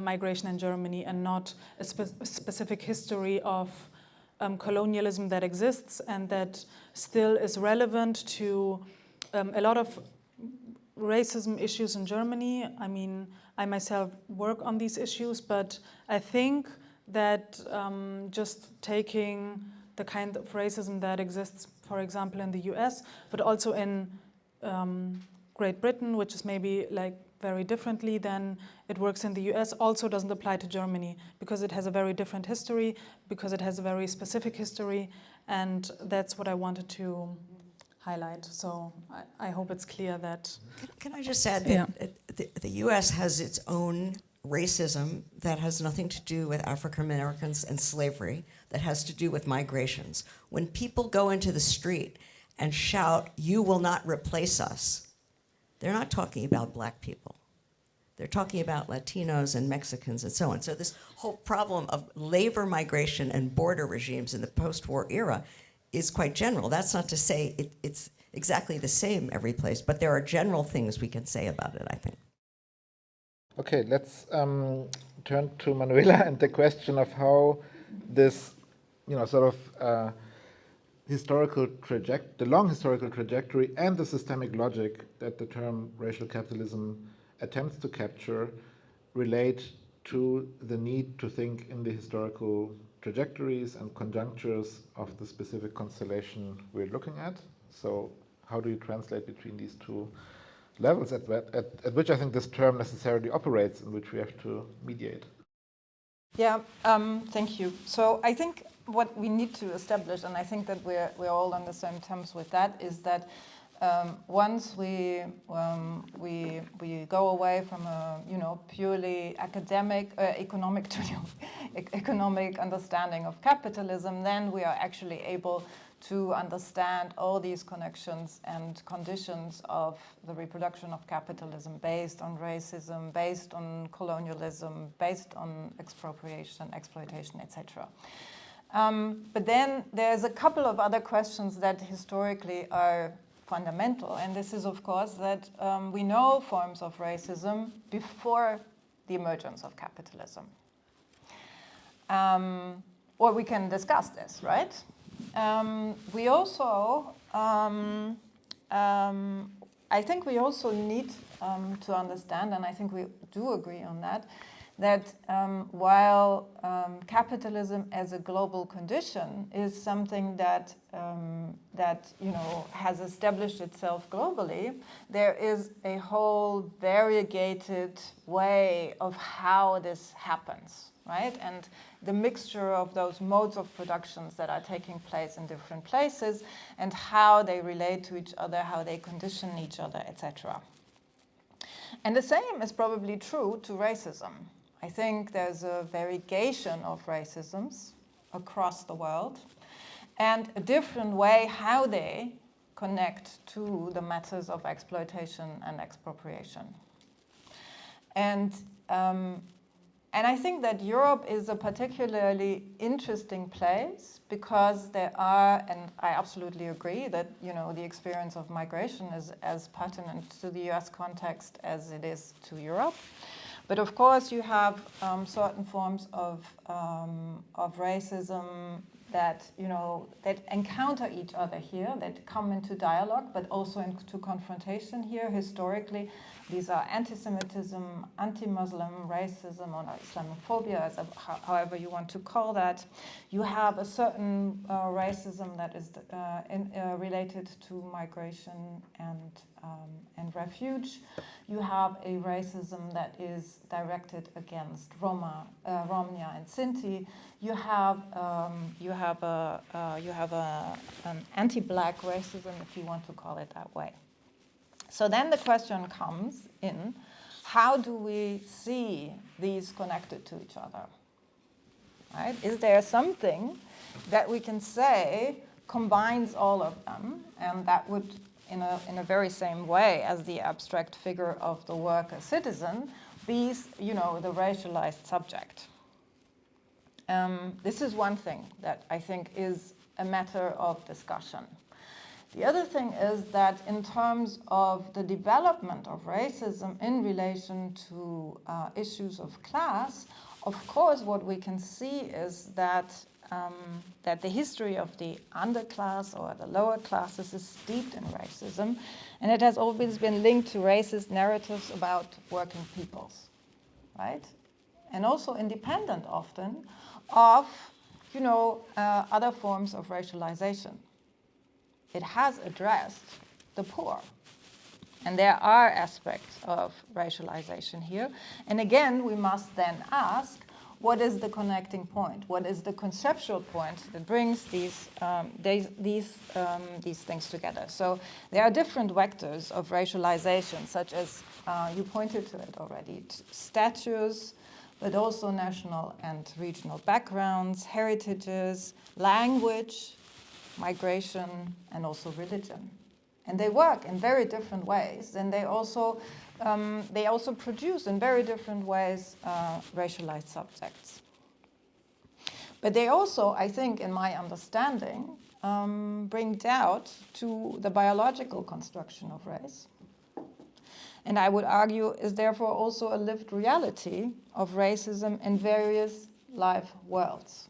migration in Germany and not a specific history of colonialism that exists and that still is relevant to a lot of racism issues in Germany. I mean, I myself work on these issues, but I think that just taking the kind of racism that exists, for example, in the US, but also in Great Britain, which is maybe like very differently than it works in the US, also doesn't apply to Germany because it has a very different history, because it has a very specific history, and that's what I wanted to highlight. So I hope it's clear that... Can I just add that the US has its own racism that has nothing to do with African Americans and slavery, that has to do with migrations. When people go into the street and shout, "You will not replace us," they're not talking about black people. They're talking about Latinos and Mexicans and so on. So this whole problem of labor migration and border regimes in the post-war era is quite general. That's not to say it's exactly the same every place, but there are general things we can say about it, I think. Okay, let's turn to Manuela and the question of how this, sort of the long historical trajectory and the systemic logic that the term racial capitalism attempts to capture relate to the need to think in the historical trajectories and conjunctures of the specific constellation we're looking at. So how do you translate between these two levels at which I think this term necessarily operates, in which we have to mediate? Yeah, thank you. So I think what we need to establish, and I think that we're all on the same terms with that, is that once we go away from a purely academic economic understanding of capitalism, then we are actually able to understand all these connections and conditions of the reproduction of capitalism based on racism, based on colonialism, based on expropriation, exploitation, etc. But then there's a couple of other questions that historically are fundamental, and this is, of course, that we know forms of racism before the emergence of capitalism. Or we can discuss this, right? We also, I think we also need to understand, and I think we do agree on that, that while capitalism as a global condition is something that has established itself globally, there is a whole variegated way of how this happens, right? And the mixture of those modes of productions that are taking place in different places and how they relate to each other, how they condition each other, etc. And the same is probably true to racism. I think there's a variegation of racisms across the world and a different way how they connect to the matters of exploitation and expropriation. And I think that Europe is a particularly interesting place because there are, and I absolutely agree that the experience of migration is as pertinent to the US context as it is to Europe. But of course, you have certain forms of racism that that encounter each other here, that come into dialogue, but also into confrontation here. Historically, these are anti-Semitism, anti-Muslim racism, or Islamophobia, however you want to call that. You have a certain racism that is related to migration and refuge. You have a racism that is directed against Roma, Romnia, and Sinti. You have an anti-black racism, if you want to call it that way. So then the question comes in: how do we see these connected to each other? Right? Is there something that we can say combines all of them, and that would, in a very same way as the abstract figure of the worker citizen, these, the racialized subject. This is one thing that I think is a matter of discussion. The other thing is that in terms of the development of racism in relation to issues of class, of course, what we can see is that that the history of the underclass or the lower classes is steeped in racism, and it has always been linked to racist narratives about working peoples, right? And also independent often of, other forms of racialization. It has addressed the poor. And there are aspects of racialization here. And again, we must then ask, what is the connecting point? What is the conceptual point that brings these things together? So there are different vectors of racialization, such as, you pointed to it already, status, but also national and regional backgrounds, heritages, language, migration, and also religion. And they work in very different ways, and they also produce in very different ways racialized subjects. But they also, I think, in my understanding, bring doubt to the biological construction of race. And I would argue is therefore also a lived reality of racism in various life worlds.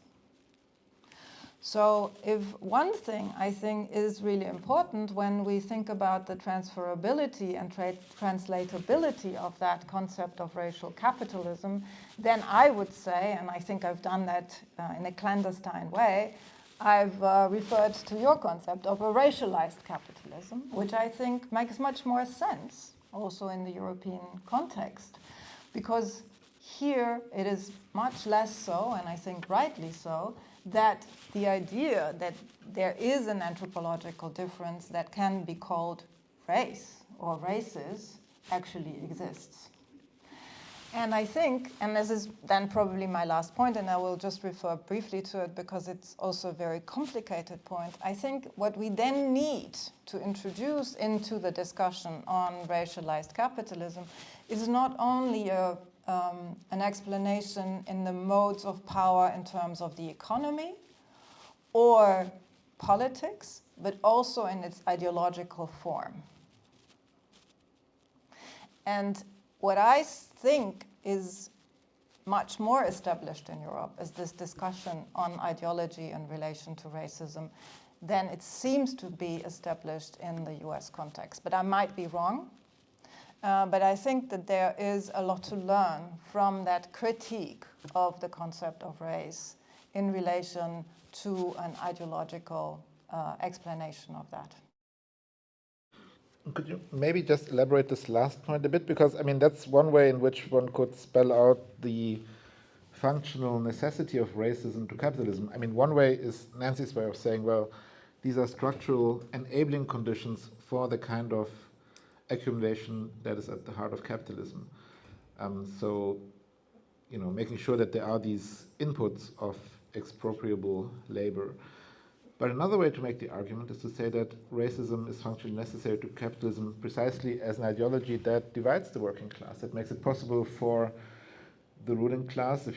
So if one thing I think is really important when we think about the transferability and translatability of that concept of racial capitalism, then I would say, and I think I've done that in a clandestine way, I've referred to your concept of a racialized capitalism, which I think makes much more sense also in the European context, because here it is much less so, and I think rightly so, that the idea that there is an anthropological difference that can be called race or races actually exists. And I think, and this is then probably my last point, and I will just refer briefly to it because it's also a very complicated point. I think what we then need to introduce into the discussion on racialized capitalism is not only an explanation in the modes of power in terms of the economy or politics, but also in its ideological form. And what I think is much more established in Europe is this discussion on ideology in relation to racism than it seems to be established in the US context. But I might be wrong. But I think that there is a lot to learn from that critique of the concept of race in relation to an ideological explanation of that. Could you maybe just elaborate this last point a bit? Because, I mean, that's one way in which one could spell out the functional necessity of racism to capitalism. I mean, one way is Nancy's way of saying, well, these are structural enabling conditions for the kind of accumulation that is at the heart of capitalism. So, making sure that there are these inputs of expropriable labor. But another way to make the argument is to say that racism is functionally necessary to capitalism precisely as an ideology that divides the working class, that makes it possible for the ruling class,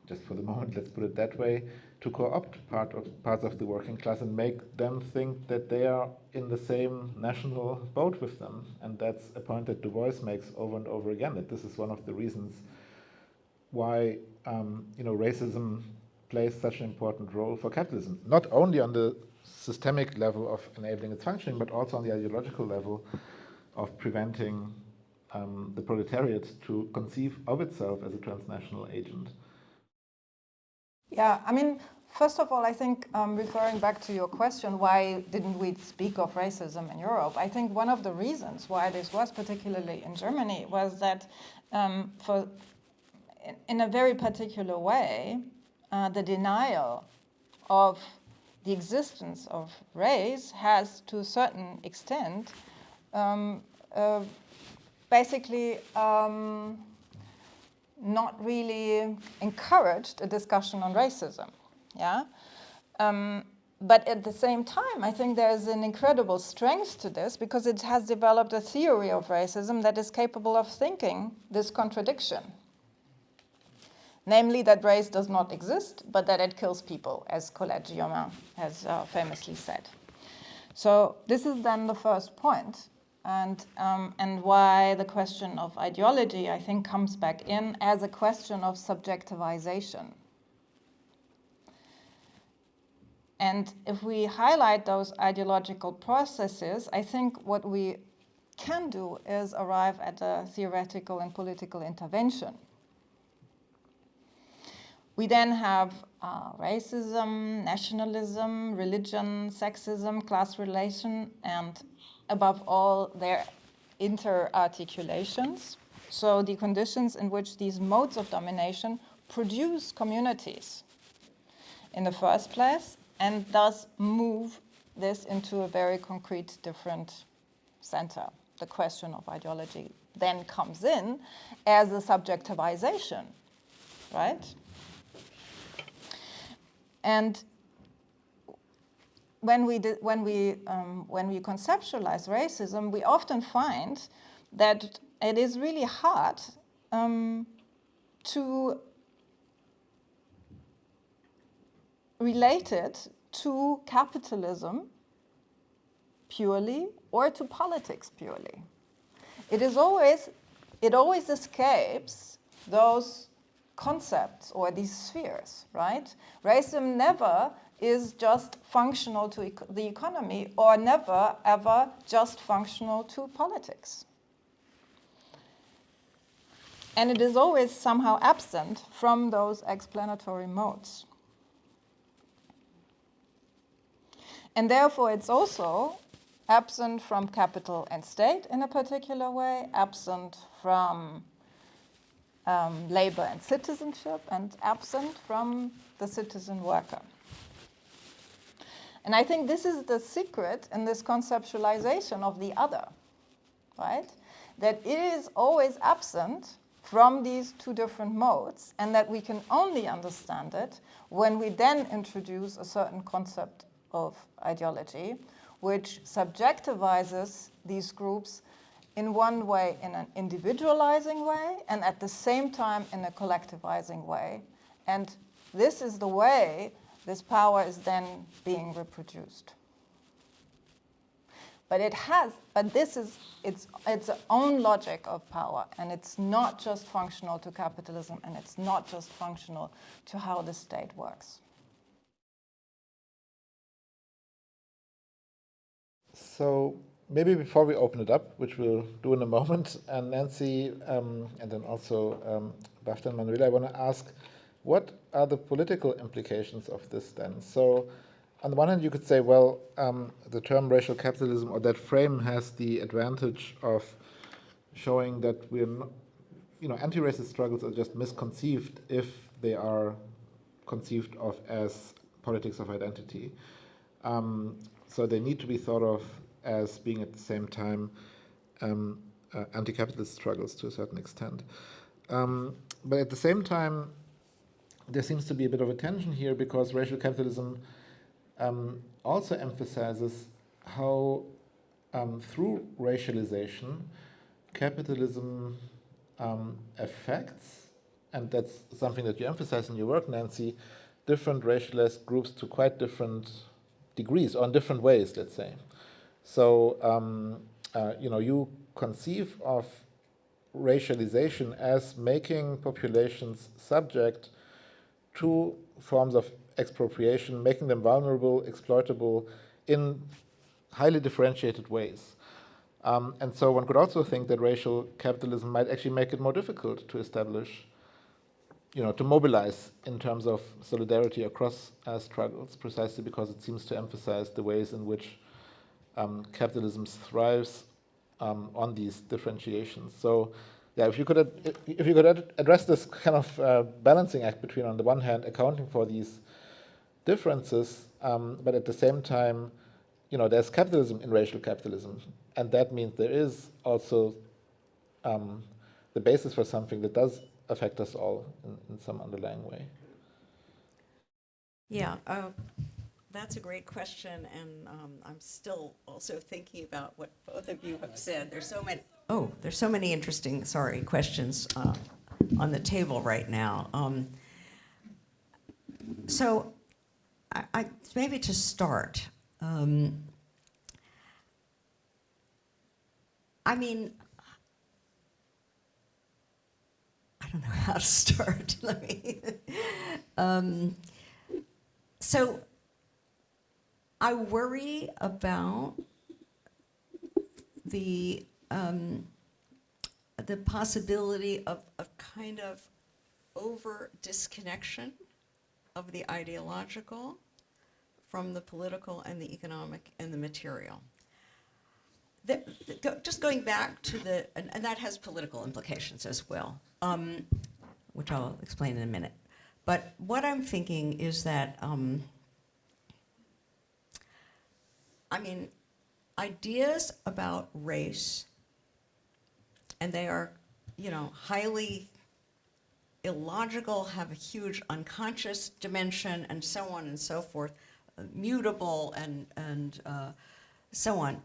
just for the moment, let's put it that way, to co-opt parts of the working class and make them think that they are in the same national boat with them. And that's a point that Du Bois makes over and over again, that this is one of the reasons why racism plays such an important role for capitalism, not only on the systemic level of enabling its functioning, but also on the ideological level of preventing the proletariat to conceive of itself as a transnational agent. Yeah, I mean, first of all, I think referring back to your question, why didn't we speak of racism in Europe? I think one of the reasons why this was particularly in Germany was that in a very particular way, the denial of the existence of race has, to a certain extent, basically not really encouraged a discussion on racism. Yeah, But at the same time, I think there is an incredible strength to this because it has developed a theory of racism that is capable of thinking this contradiction. Namely, that race does not exist, but that it kills people, as Colette Guillaumin has famously said. So this is then the first point, and why the question of ideology, I think, comes back in as a question of subjectivization. And if we highlight those ideological processes, I think what we can do is arrive at a theoretical and political intervention. We then have racism, nationalism, religion, sexism, class relation, and above all, their inter-articulations. So the conditions in which these modes of domination produce communities in the first place, and thus move this into a very concrete, different center. The question of ideology then comes in as a subjectivization, right? And when we conceptualize racism, we often find that it is really hard to related to capitalism purely or to politics purely. It always escapes those concepts or these spheres, right? Racism never is just functional to the economy or never ever just functional to politics. And it is always somehow absent from those explanatory modes. And therefore, it's also absent from capital and state in a particular way, absent from labor and citizenship, and absent from the citizen worker. And I think this is the secret in this conceptualization of the other, right? That it is always absent from these two different modes, and that we can only understand it when we then introduce a certain concept of ideology, which subjectivizes these groups in one way, in an individualizing way, and at the same time in a collectivizing way. And this is the way this power is then being reproduced. But this is its own logic of power, and it's not just functional to capitalism, and it's not just functional to how the state works. So maybe before we open it up, which we'll do in a moment, and Nancy, and then also Bafta and Manuela, I want to ask, what are the political implications of this then? So on the one hand, you could say, well, the term racial capitalism or that frame has the advantage of showing that we're not, anti-racist struggles are just misconceived if they are conceived of as politics of identity. So they need to be thought of as being at the same time anti-capitalist struggles to a certain extent. But at the same time, there seems to be a bit of a tension here because racial capitalism also emphasizes how through racialization, capitalism affects, and that's something that you emphasize in your work, Nancy, different racialized groups to quite different degrees, or in different ways, let's say. So, you conceive of racialization as making populations subject to forms of expropriation, making them vulnerable, exploitable in highly differentiated ways. And so one could also think that racial capitalism might actually make it more difficult to establish, to mobilize in terms of solidarity across struggles, precisely because it seems to emphasize the ways in which capitalism thrives on these differentiations. So, yeah, if you could address this kind of balancing act between, on the one hand, accounting for these differences, but at the same time, there's capitalism in racial capitalism, and that means there is also the basis for something that does affect us all in some underlying way. Yeah, That's a great question, and I'm still also thinking about what both of you have said. There's so many interesting, questions on the table right now. So, I maybe to start, I mean, I don't know how to start. Let me. So, I worry about the possibility of kind of over disconnection of the ideological from the political and the economic and the material. Just going back to and that has political implications as well, which I'll explain in a minute. But what I'm thinking is that, I mean, ideas about race, and they are, highly illogical, have a huge unconscious dimension, and so on and so forth, mutable and so on.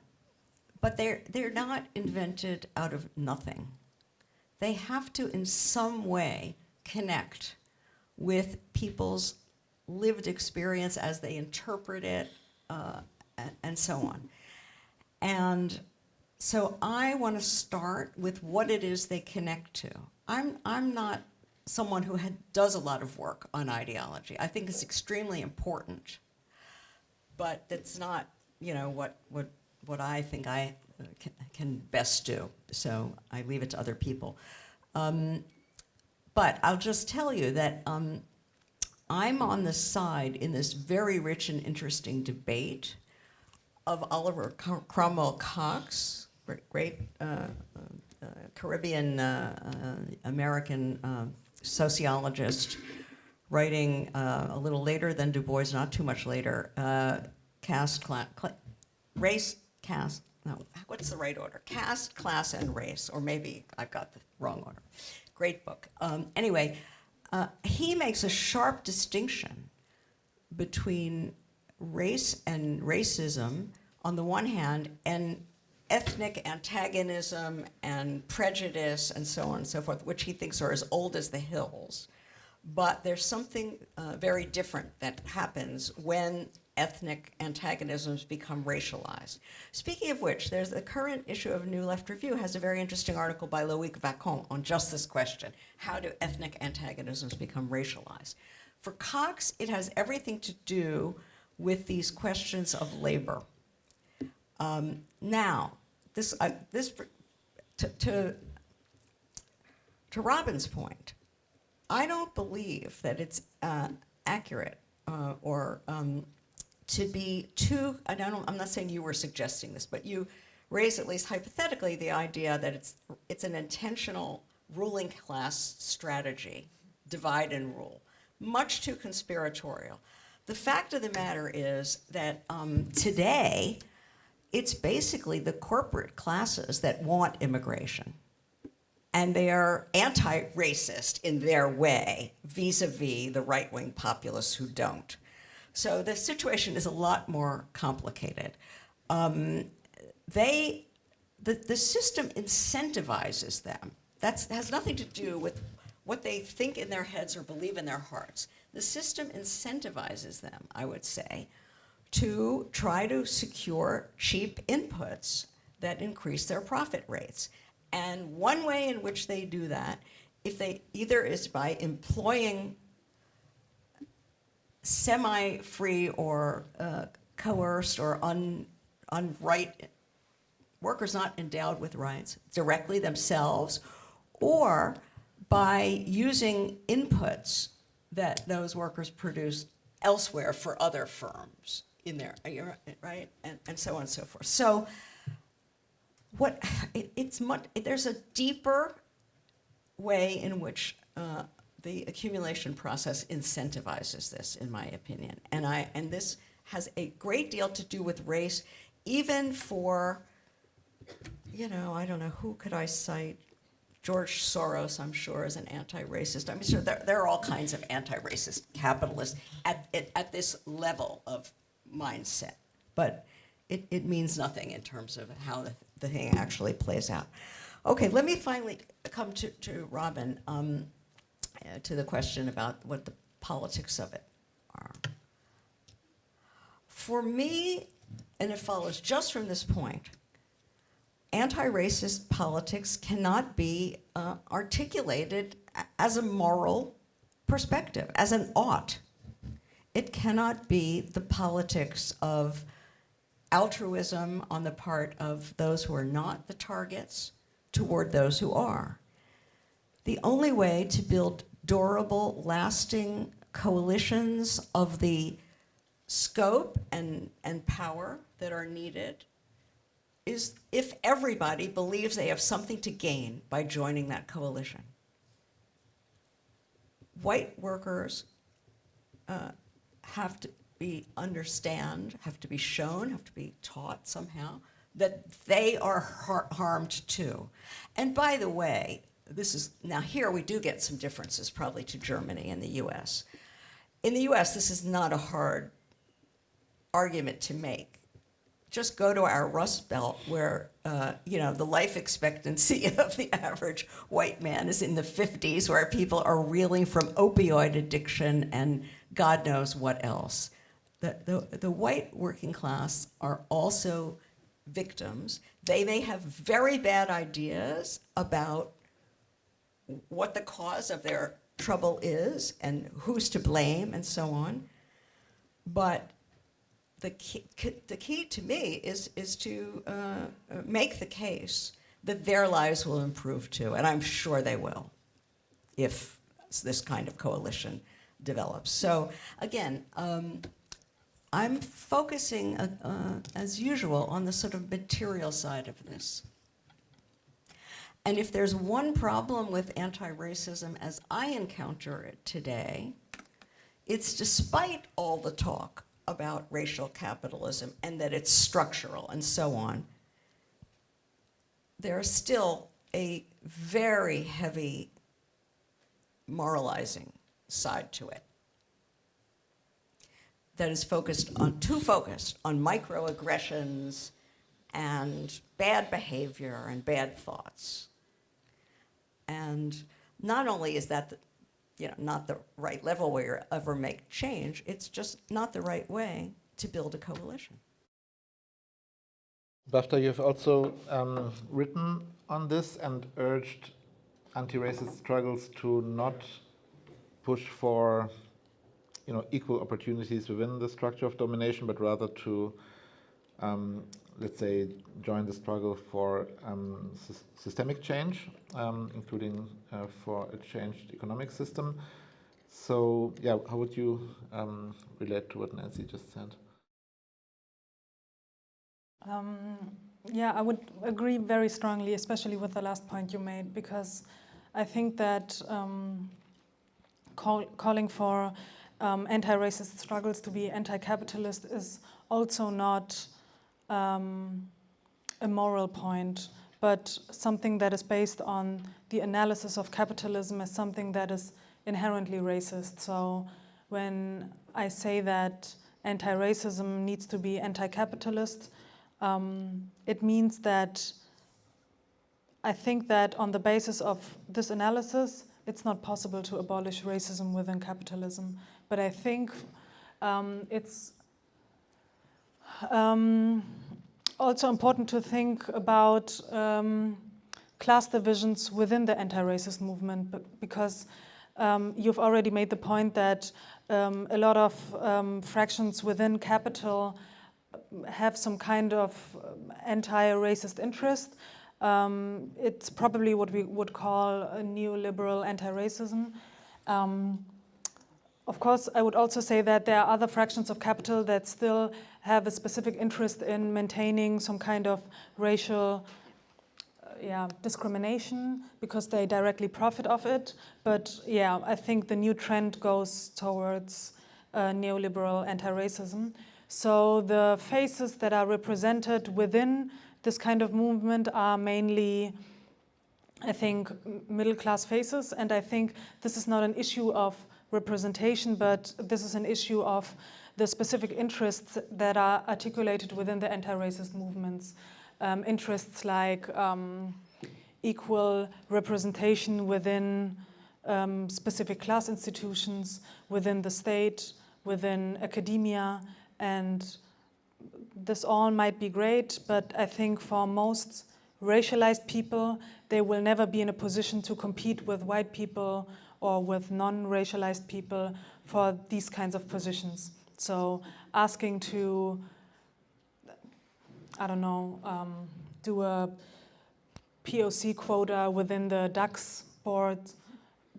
But they're not invented out of nothing. They have to, in some way, connect with people's lived experience as they interpret it, and so on. And so I want to start with what it is they connect to. I'm not someone who does a lot of work on ideology. I think it's extremely important, but that's not, what I think I can best do. So I leave it to other people. But I'll just tell you that I'm on the side in this very rich and interesting debate of Oliver Cromwell Cox, great Caribbean American sociologist, writing a little later than Du Bois, not too much later, what's the right order? Caste, Class, and Race, or maybe I've got the wrong order. Great book. Anyway, he makes a sharp distinction between race and racism on the one hand, and ethnic antagonism and prejudice and so on and so forth, which he thinks are as old as the hills. But there's something very different that happens when ethnic antagonisms become racialized. Speaking of which, there's the current issue of New Left Review has a very interesting article by Loeb on just this question: how do ethnic antagonisms become racialized? For Cox, it has everything to do with these questions of labor. Now, to Robin's point, I don't believe that it's accurate or to be too. I'm not saying you were suggesting this, but you raise, at least hypothetically, the idea that it's an intentional ruling class strategy, divide and rule, much too conspiratorial. The fact of the matter is that today, it's basically the corporate classes that want immigration. And they are anti-racist in their way, vis-a-vis the right-wing populists who don't. So the situation is a lot more complicated. The system incentivizes them. That has nothing to do with what they think in their heads or believe in their hearts. The system incentivizes them, I would say, to try to secure cheap inputs that increase their profit rates. And one way in which they do that, if they either is by employing semi-free or coerced or unright workers not endowed with rights directly themselves, or by using inputs that those workers produce elsewhere for other firms in there, right? And so on and so forth. So there's a deeper way in which the accumulation process incentivizes this, in my opinion. And this has a great deal to do with race, even for, I don't know, who could I cite? George Soros, I'm sure, is an anti-racist. I'm sure there are all kinds of anti-racist capitalists at this level of mindset, but it means nothing in terms of how the thing actually plays out. Okay, let me finally come to Robin, to the question about what the politics of it are. For me, and it follows just from this point, anti-racist politics cannot be articulated as a moral perspective, as an ought. It cannot be the politics of altruism on the part of those who are not the targets toward those who are. The only way to build durable, lasting coalitions of the scope and power that are needed is if everybody believes they have something to gain by joining that coalition. White workers have to be shown, have to be taught somehow that they are harmed too. And by the way, now here we do get some differences probably to Germany and the US. In the US, this is not a hard argument to make. Just go to our Rust Belt where, the life expectancy of the average white man is in the 50s, where people are reeling from opioid addiction and God knows what else. The white working class are also victims. They may have very bad ideas about what the cause of their trouble is and who's to blame and so on. But the key to me is to make the case that their lives will improve too, and I'm sure they will if this kind of coalition develops. So again, I'm focusing, as usual, on the sort of material side of this. And if there's one problem with anti-racism as I encounter it today, it's despite all the talk about racial capitalism and that it's structural and so on, there's still a very heavy moralizing side to it that is too focused on microaggressions and bad behavior and bad thoughts. And not only is that not the right level where you ever make change, it's just not the right way to build a coalition. Bafta, you've also written on this and urged anti-racist struggles to not push for equal opportunities within the structure of domination, but rather to, let's say, join the struggle for systemic change, including for a changed economic system. So, yeah, how would you relate to what Nancy just said? Yeah, I would agree very strongly, especially with the last point you made, because I think that calling for anti-racist struggles to be anti-capitalist is also not a moral point, but something that is based on the analysis of capitalism as something that is inherently racist. So when I say that anti-racism needs to be anti-capitalist, it means that I think that on the basis of this analysis, it's not possible to abolish racism within capitalism. But I think it's also important to think about class divisions within the anti-racist movement, because you've already made the point that a lot of fractions within capital have some kind of anti-racist interest. It's probably what we would call a neoliberal anti-racism. Of course, I would also say that there are other fractions of capital that still have a specific interest in maintaining some kind of racial discrimination because they directly profit off it. But yeah, I think the new trend goes towards neoliberal anti-racism. So the faces that are represented within this kind of movement are mainly, I think, middle-class faces. And I think this is not an issue of representation, but this is an issue of the specific interests that are articulated within the anti-racist movements. Interests like equal representation within specific class institutions, within the state, within academia, and this all might be great, but I think for most racialized people, they will never be in a position to compete with white people or with non-racialized people for these kinds of positions. So asking to, I don't know, do a POC quota within the DAX board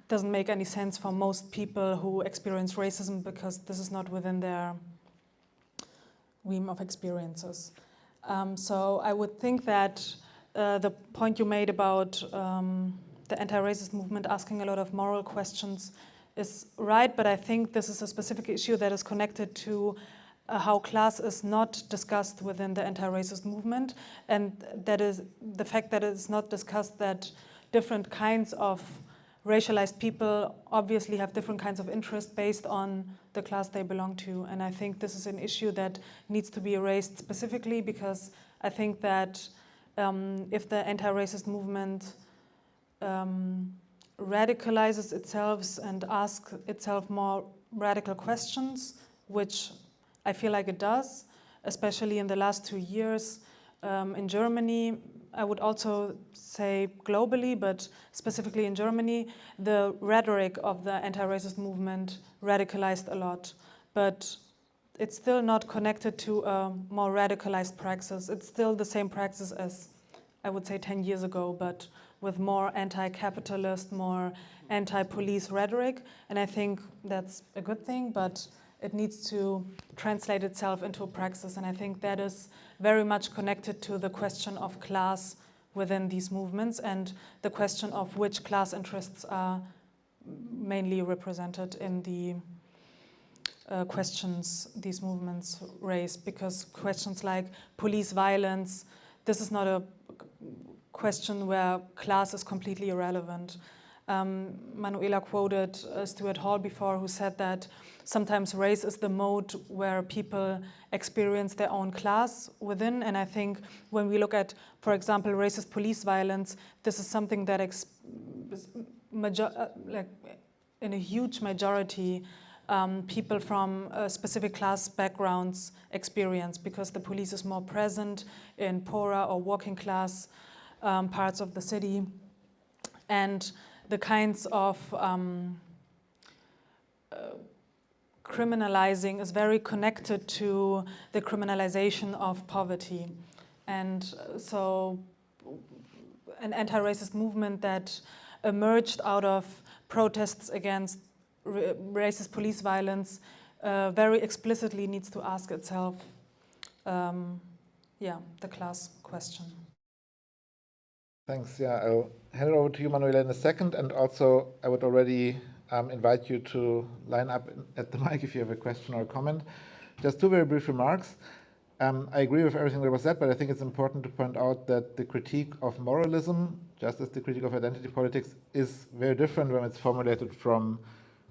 doesn't make any sense for most people who experience racism, because this is not within their realm of experiences. So I would think that the point you made about the anti-racist movement asking a lot of moral questions is right, but I think this is a specific issue that is connected to how class is not discussed within the anti-racist movement, and that is the fact that it's not discussed that different kinds of racialized people obviously have different kinds of interest based on the class they belong to. And I think this is an issue that needs to be raised specifically, because I think that if the anti-racist movement radicalizes itself and asks itself more radical questions, which I feel like it does, especially in the last 2 years in Germany. I would also say globally, but specifically in Germany, the rhetoric of the anti-racist movement radicalized a lot. But it's still not connected to a more radicalized praxis. It's still the same praxis as, I would say, 10 years ago, but with more anti-capitalist, more anti-police rhetoric. And I think that's a good thing, but it needs to translate itself into a praxis. And I think that is very much connected to the question of class within these movements and the question of which class interests are mainly represented in the questions these movements raise. Because questions like police violence, this is not a question where class is completely irrelevant. Manuela quoted Stuart Hall before, who said that sometimes race is the mode where people experience their own class within. And I think when we look at, for example, racist police violence, this is something that like in a huge majority people from specific class backgrounds experience, because the police is more present in poorer or working class parts of the city. And the kinds of criminalizing is very connected to the criminalization of poverty. And so an anti-racist movement that emerged out of protests against racist police violence very explicitly needs to ask itself the class question. Thanks. Yeah, I'll hand it over to you, Manuela, in a second. And also, I would already invite you to line up at the mic if you have a question or a comment. Just two very brief remarks. I agree with everything that was said, but I think it's important to point out that the critique of moralism, just as the critique of identity politics, is very different when it's formulated from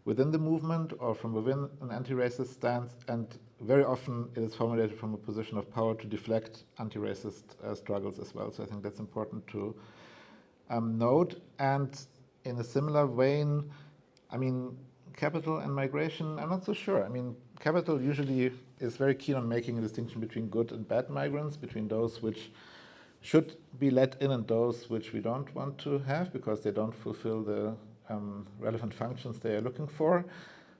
within the movement or from within an anti-racist stance, and very often it is formulated from a position of power to deflect anti-racist struggles as well. So I think that's important to note. And in a similar vein, I mean, capital and migration, I'm not so sure. I mean, capital usually is very keen on making a distinction between good and bad migrants, between those which should be let in and those which we don't want to have because they don't fulfill the relevant functions they are looking for,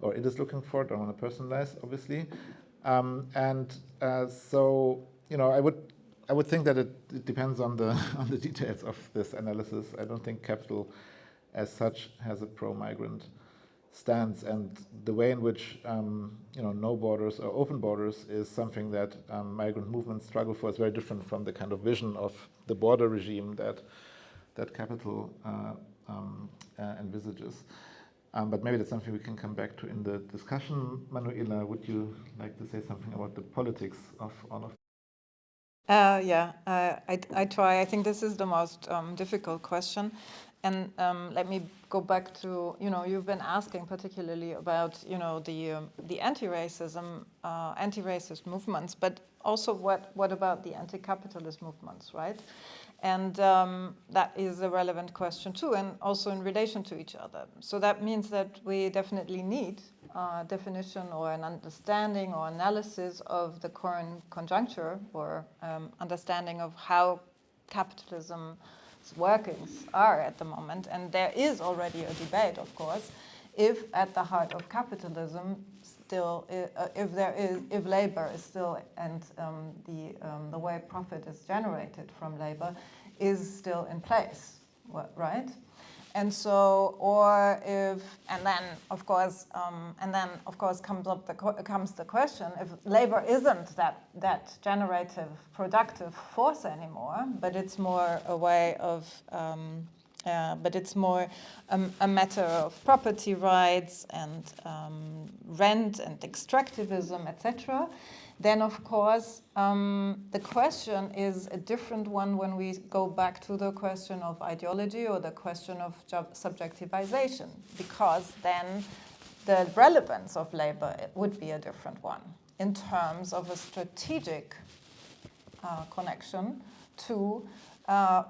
or it is looking for. Don't want to personalize, obviously. So, you know, I would think that it depends on the on the details of this analysis. I don't think capital, as such, has a pro-migrant stance, and the way in which no borders or open borders is something that migrant movements struggle for is very different from the kind of vision of the border regime that capital envisages. But maybe that's something we can come back to in the discussion. Manuela, would you like to say something about the politics of all of I try. I think this is the most difficult question. And let me go back to, you've been asking particularly about, the anti-racist movements, but also what about the anti-capitalist movements, right? And that is a relevant question too, and also in relation to each other. So that means that we definitely need a definition or an understanding or analysis of the current conjuncture, or understanding of how capitalism's workings are at the moment. And there is already a debate, of course, if at the heart of capitalism still, if labor is still, and the way profit is generated from labor is still in place, right? And so, or if, and then of course comes the question: if labor isn't that generative, productive force anymore, but it's more a way of, but it's more a matter of property rights and rent and extractivism, etc., then of course the question is a different one when we go back to the question of ideology or the question of subjectivization, because then the relevance of labor would be a different one in terms of a strategic connection to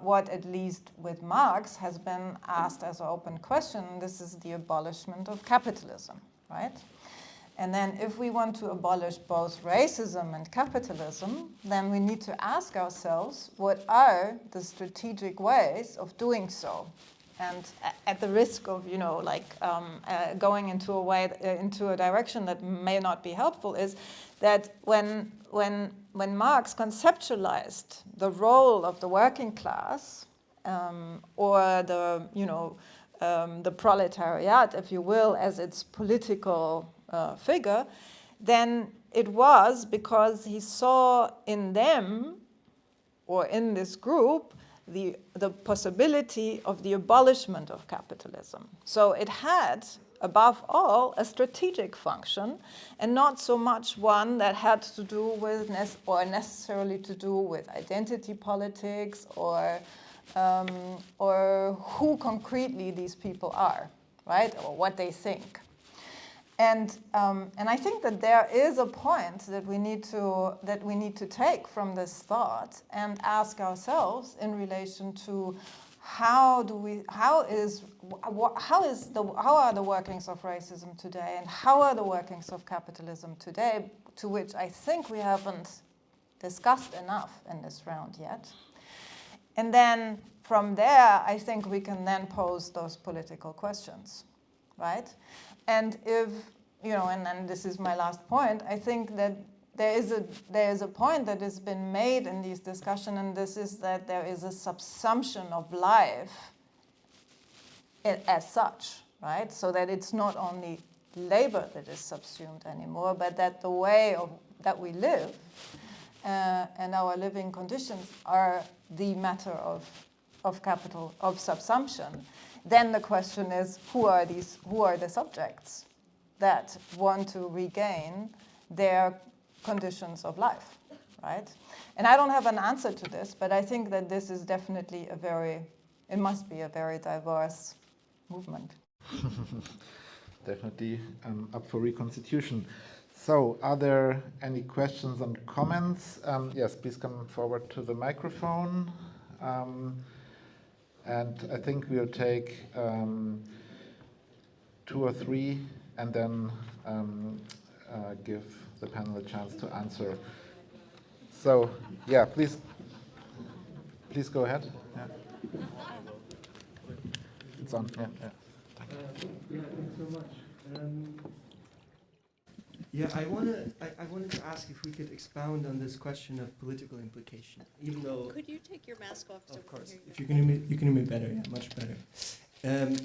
what, at least with Marx, has been asked as an open question. This is the abolishment of capitalism, right? And then if we want to abolish both racism and capitalism, then we need to ask ourselves, what are the strategic ways of doing so? And at the risk of, going into a direction that may not be helpful, is that when Marx conceptualized the role of the working class, or the proletariat, if you will, as its political figure, then it was because he saw in them, or in this group, the possibility of the abolishment of capitalism. So it had, above all, a strategic function, and not so much one that had to do with, or necessarily to do with identity politics, or who concretely these people are, right, or what they think. And I think that there is a point that we need to take from this thought and ask ourselves in relation to how are the workings of racism today, and how are the workings of capitalism today, to which I think we haven't discussed enough in this round yet. And then from there, I think we can then pose those political questions, right? And if, and then this is my last point, I think that there is a point that has been made in these discussions, and this is that there is a subsumption of life as such, right? So that it's not only labor that is subsumed anymore, but that the way that we live and our living conditions are the matter of capital, of subsumption. Then the question is, who are the subjects that want to regain their conditions of life, right? And I don't have an answer to this, but I think that this is definitely it must be a very diverse movement. Definitely up for reconstitution. So, are there any questions and comments? Yes, please come forward to the microphone. And I think we'll take 2 or 3 and then give the panel a chance to answer. So, yeah, please go ahead. Yeah. It's on. Yeah. Thank you. Thanks so much. I wanted to ask if we could expound on this question of political implication, even though. Could you take your mask off? Of course. If you can hear me better, yeah, much better.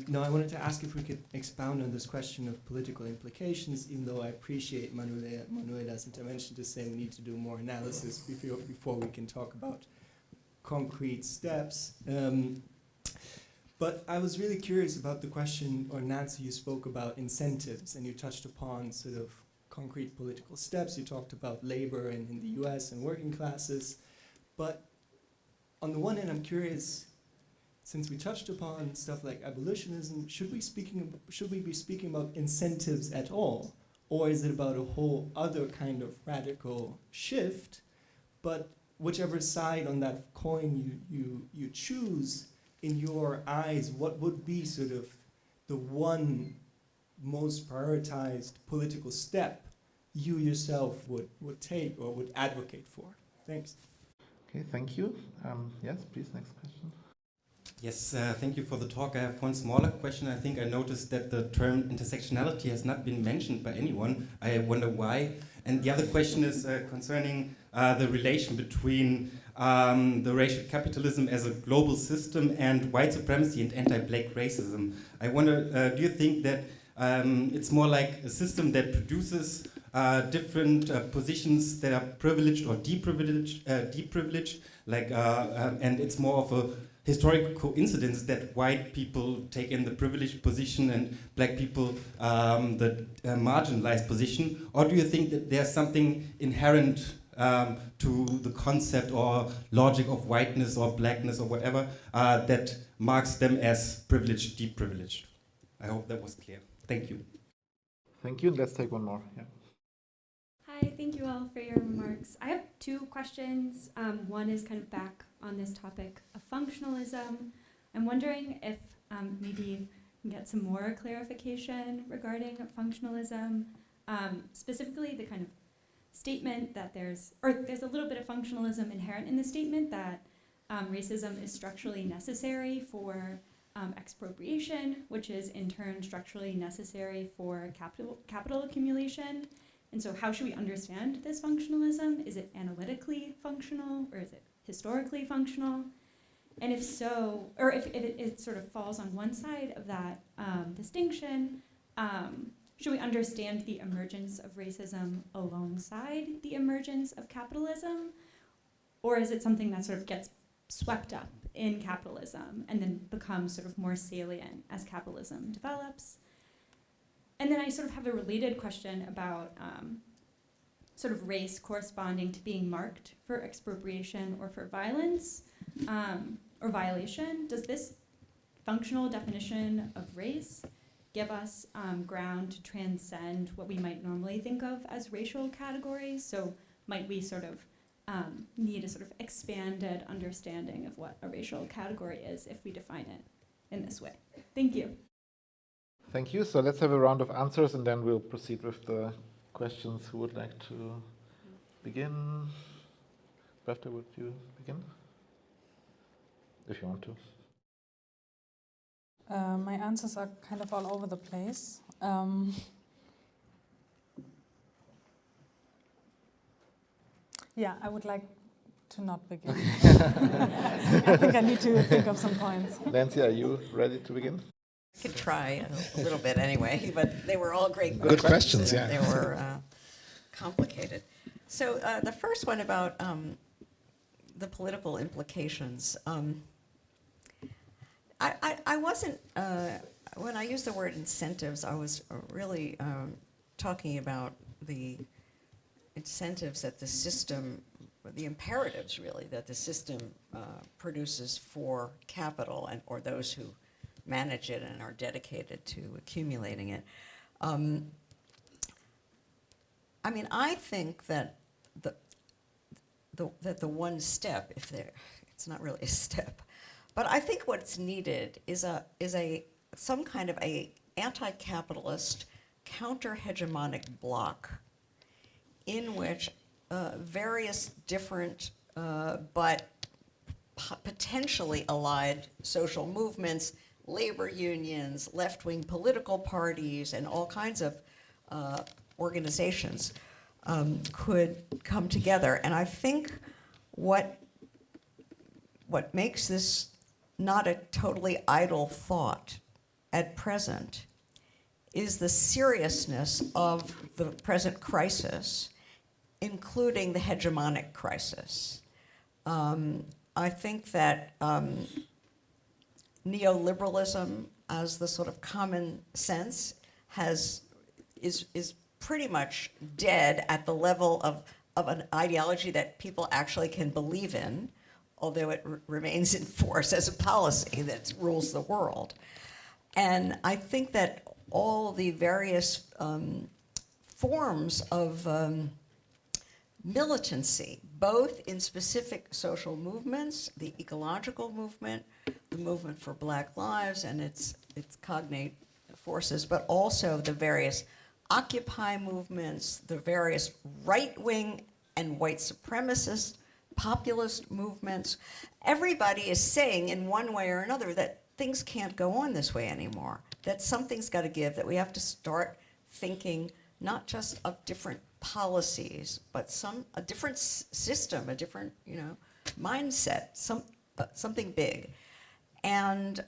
No, I wanted to ask if we could expound on this question of political implications, even though I appreciate Manuela's intervention to say we need to do more analysis before we can talk about concrete steps. But I was really curious about the question, or Nancy, you spoke about incentives, and you touched upon sort of concrete political steps. You talked about labor in the US and working classes. But on the one hand, I'm curious, it since we touched upon stuff like abolitionism, should we be speaking about incentives at all? Or is it about a whole other kind of radical shift? But whichever side on that coin you choose, in your eyes, what would be sort of the one most prioritized political step you yourself would take or would advocate for? Thanks. Okay, thank you. Yes, please, next question. Yes, thank you for the talk. I have one smaller question. I think I noticed that the term intersectionality has not been mentioned by anyone. I wonder why. And the other question is concerning the relation between the racial capitalism as a global system and white supremacy and anti-black racism. I wonder, do you think that it's more like a system that produces different positions that are privileged or deprivileged, like, and it's more of a historical coincidence that white people take in the privileged position and black people the marginalized position? Or do you think that there's something inherent to the concept or logic of whiteness or blackness or whatever that marks them as privileged, deprivileged? I hope that was clear. Thank you. Thank you. Let's take one more. Yeah. Hi, thank you all for your remarks. I have two questions. One is kind of back on this topic of functionalism. I'm wondering if maybe you can get some more clarification regarding functionalism, specifically the kind of statement that there's a little bit of functionalism inherent in the statement that racism is structurally necessary for expropriation, which is in turn structurally necessary for capital accumulation. And so how should we understand this functionalism? Is it analytically functional or is it historically functional? And if so, or if it sort of falls on one side of that distinction, should we understand the emergence of racism alongside the emergence of capitalism? Or is it something that sort of gets swept up in capitalism and then becomes sort of more salient as capitalism develops? And then I sort of have a related question about sort of race corresponding to being marked for expropriation or for violence or violation. Does this functional definition of race give us ground to transcend what we might normally think of as racial categories? So might we sort of need a sort of expanded understanding of what a racial category is if we define it in this way? Thank you. Thank you. So let's have a round of answers and then we'll proceed with the questions. Who would like to begin? Bafta, would you begin? If you want to. My answers are kind of all over the place. Yeah, I would like to not begin. I think I need to think of some points. Nancy, are you ready to begin? I could try a little bit anyway, but they were all great Good questions, yeah. They were complicated. So the first one about the political implications. I wasn't, when I used the word incentives, I was really talking about the incentives that the system, the imperatives really, that the system produces for capital and or those who manage it and are dedicated to accumulating it. I mean, I think that the one step, it's not really a step, but I think what's needed is some kind of a anti-capitalist, counter-hegemonic bloc in which various different but potentially allied social movements, labor unions, left-wing political parties, and all kinds of organizations could come together. And I think what makes this not a totally idle thought at present is the seriousness of the present crisis, including the hegemonic crisis. I think that neoliberalism as the sort of common sense is pretty much dead at the level of an ideology that people actually can believe in. although it remains in force as a policy that rules the world. And I think that all the various forms of militancy, both in specific social movements, the ecological movement, the movement for Black lives and its cognate forces, but also the various Occupy movements, the various right-wing and white supremacist populist movements. Everybody is saying in one way or another that things can't go on this way anymore, that something's got to give, that we have to start thinking not just of different policies, but a different system, a different, mindset, something big. And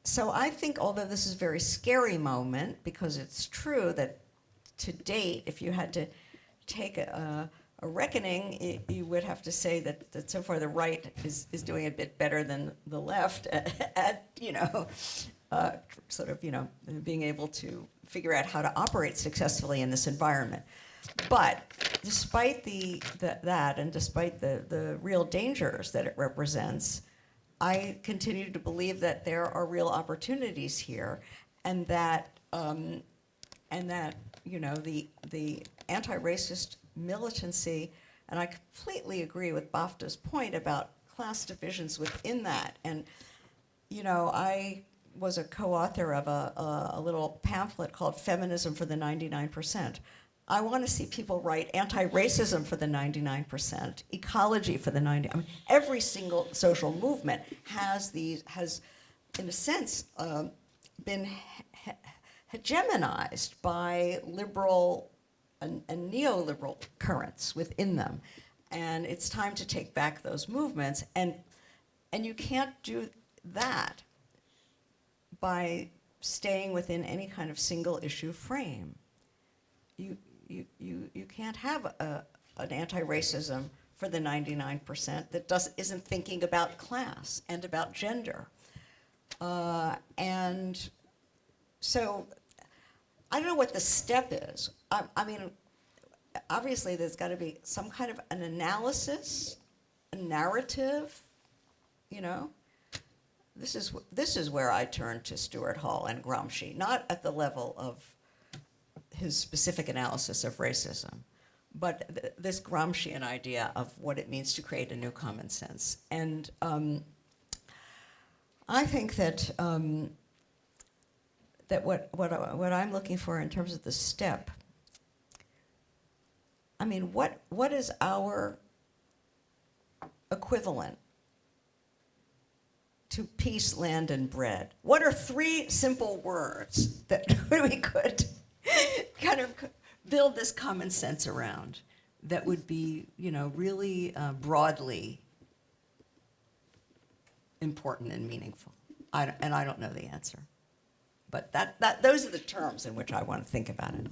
so I think, although this is a very scary moment, because it's true that to date, if you had to take a reckoning, you would have to say that so far the right is doing a bit better than the left at being able to figure out how to operate successfully in this environment. But despite that, and despite the real dangers that it represents, I continue to believe that there are real opportunities here, and that the anti-racist militancy, and I completely agree with Bafta's point about class divisions within that. And I was a co-author of a little pamphlet called "Feminism for the 99%." I want to see people write anti-racism for the 99%, ecology for the 90%. I mean, every single social movement has, in a sense, been hegemonized by liberal and neoliberal currents within them. And it's time to take back those movements. And you can't do that by staying within any kind of single issue frame. You can't have an anti-racism for the 99% that isn't thinking about class and about gender. And so I don't know what the step is. I mean, obviously there's got to be some kind of an analysis, a narrative, This is where I turn to Stuart Hall and Gramsci, not at the level of his specific analysis of racism, but this Gramscian idea of what it means to create a new common sense. And I think that what I'm looking for in terms of the step, I mean, what is our equivalent to peace, land, and bread? What are 3 simple words that we could kind of build this common sense around that would be, really broadly important and meaningful? I don't know the answer, but those are the terms in which I want to think about it.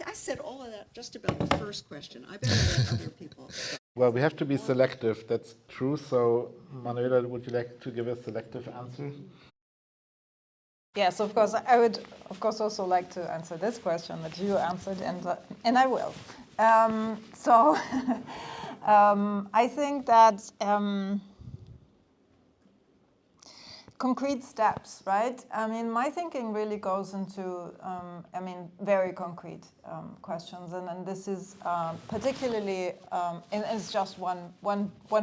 I said all of that just about the first question. I better let other people. Well, we have to be selective, that's true. So, Manuela, would you like to give a selective answer? Yes, of course. I would, of course, also like to answer this question that you answered, and I will. I think that concrete steps, right? I mean, my thinking really goes into, very concrete questions, and this is particularly, and it's just one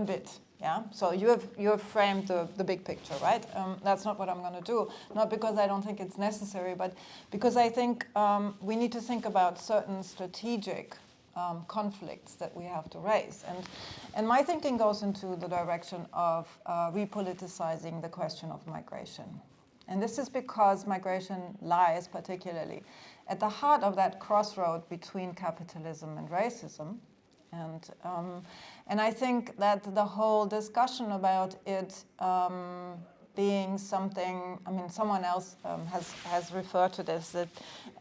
bit. Yeah, so you have framed the big picture, right? That's not what I'm going to do. Not because I don't think it's necessary, but because I think we need to think about certain strategic conflicts that we have to raise. And my thinking goes into the direction of repoliticizing the question of migration. And this is because migration lies particularly at the heart of that crossroad between capitalism and racism. And I think that the whole discussion about it being something, someone else has referred to this, that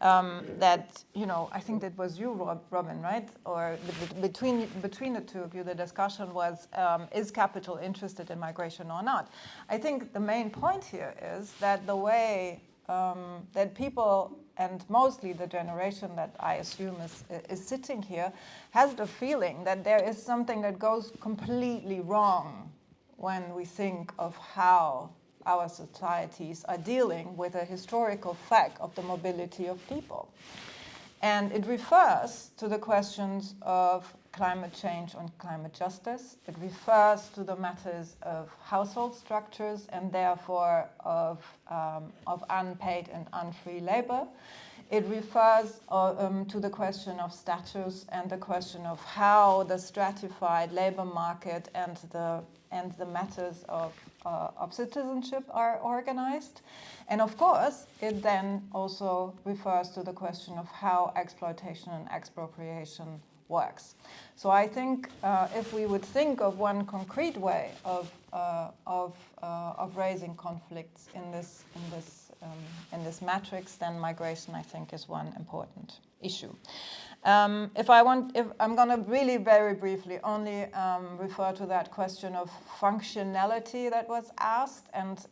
I think that was you, Robin, right? Or between the two of you, the discussion was, is capital interested in migration or not? I think the main point here is that the way that people, and mostly the generation that I assume is sitting here, has the feeling that there is something that goes completely wrong when we think of how our societies are dealing with a historical fact of the mobility of people. And it refers to the questions of climate change and climate justice. It refers to the matters of household structures and therefore of unpaid and unfree labor. It refers to the question of status and the question of how the stratified labor market and the matters of citizenship are organized. And of course, it then also refers to the question of how exploitation and expropriation works. So I think if we would think of one concrete way of raising conflicts in this matrix, then migration, I think, is one important issue. If I'm going to really very briefly only refer to that question of functionality that was asked, and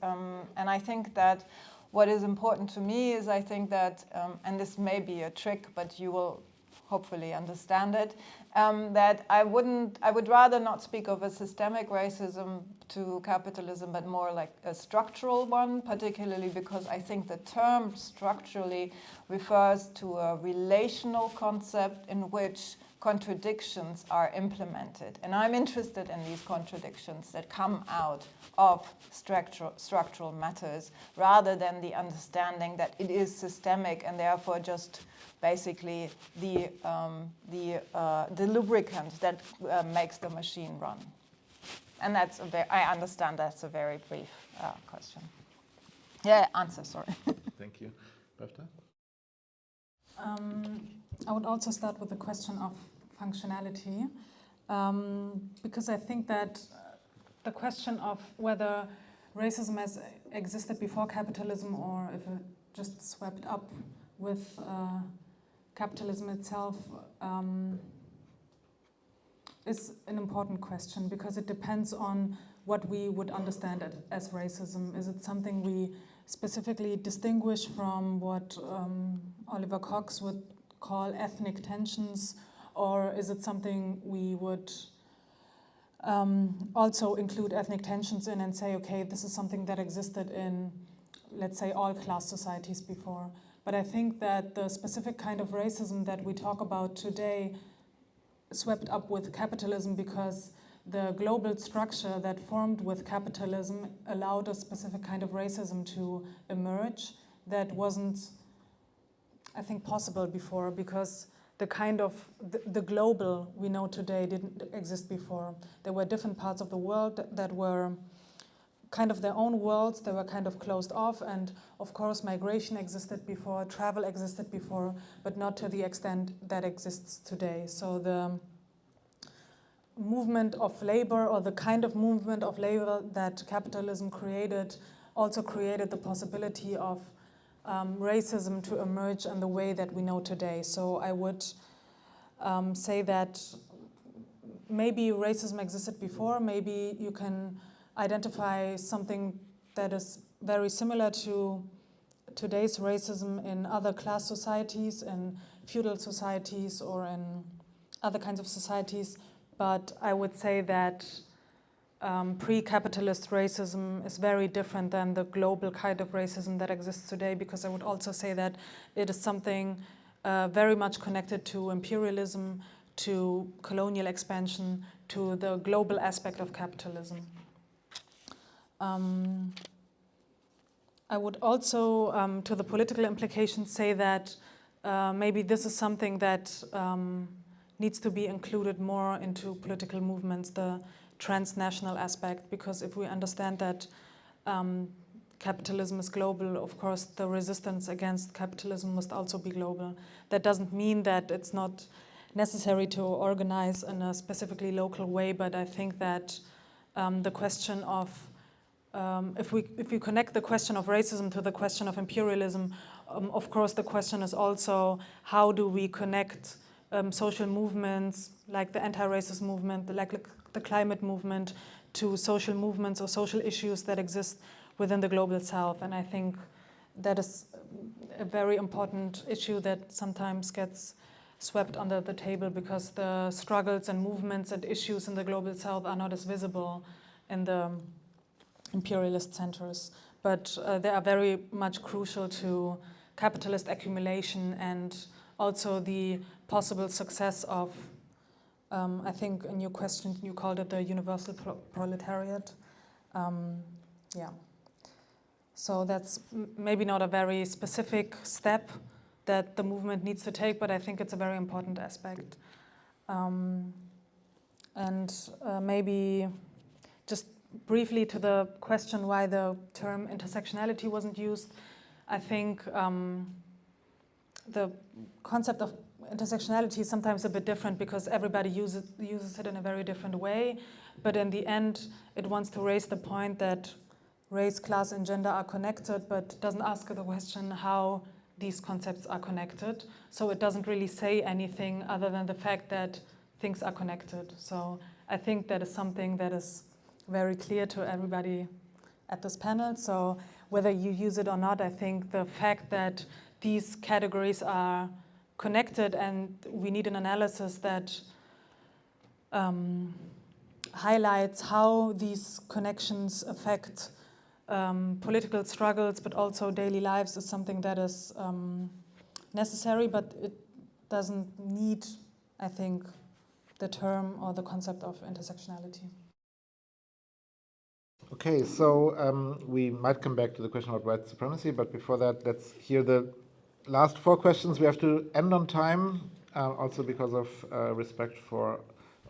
I think that what is important to me is I think that, and this may be a trick, but you will hopefully understand it, that I would rather not speak of a systemic racism to capitalism, but more like a structural one, particularly because I think the term structurally refers to a relational concept in which contradictions are implemented. And I'm interested in these contradictions that come out of structural matters, rather than the understanding that it is systemic and therefore just basically the lubricant that makes the machine run. And that's I understand that's a very brief question. Yeah, answer, sorry. Thank you. Bafta? I would also start with the question of functionality, because I think that the question of whether racism has existed before capitalism or if it just swept up with capitalism itself is an important question, because it depends on what we would understand as racism. Is it something we specifically distinguish from what Oliver Cox would call ethnic tensions, or is it something we would also include ethnic tensions in and say, okay, this is something that existed in, let's say, all class societies before. But I think that the specific kind of racism that we talk about today swept up with capitalism because the global structure that formed with capitalism allowed a specific kind of racism to emerge that wasn't, I think, possible before, because the kind of the global we know today didn't exist before. There were different parts of the world that were kind of their own worlds. They were kind of closed off, and of course migration existed before, travel existed before, but not to the extent that exists today. So the movement of labor, or the kind of movement of labor that capitalism created, also created the possibility of racism to emerge in the way that we know today. So I would say that maybe racism existed before, maybe you can identify something that is very similar to today's racism in other class societies, in feudal societies, or in other kinds of societies. But I would say that pre-capitalist racism is very different than the global kind of racism that exists today, because I would also say that it is something very much connected to imperialism, to colonial expansion, to the global aspect of capitalism. I would also, to the political implications, say that maybe this is something that needs to be included more into political movements, the transnational aspect, because if we understand that capitalism is global, of course the resistance against capitalism must also be global. That doesn't mean that it's not necessary to organize in a specifically local way, but I think that the question of if we connect the question of racism to the question of imperialism, of course the question is also how do we connect social movements like the anti-racist movement, like the climate movement, to social movements or social issues that exist within the global south. And I think that is a very important issue that sometimes gets swept under the table because the struggles and movements and issues in the global south are not as visible in the imperialist centers. But they are very much crucial to capitalist accumulation and also the possible success of, I think in your question you called it the universal proletariat. Yeah. So that's maybe not a very specific step that the movement needs to take, but I think it's a very important aspect. Maybe just briefly to the question why the term intersectionality wasn't used, I think the concept of intersectionality is sometimes a bit different because everybody uses it in a very different way, but in the end it wants to raise the point that race, class, and gender are connected, but doesn't ask the question how these concepts are connected. So it doesn't really say anything other than the fact that things are connected. So I think that is something that is very clear to everybody at this panel. So whether you use it or not, I think the fact that these categories are connected and we need an analysis that highlights how these connections affect political struggles, but also daily lives is something that is necessary, but it doesn't need, I think, the term or the concept of intersectionality. Okay, so we might come back to the question about white supremacy, but before that, let's hear the last 4 questions. We have to end on time, also because of respect for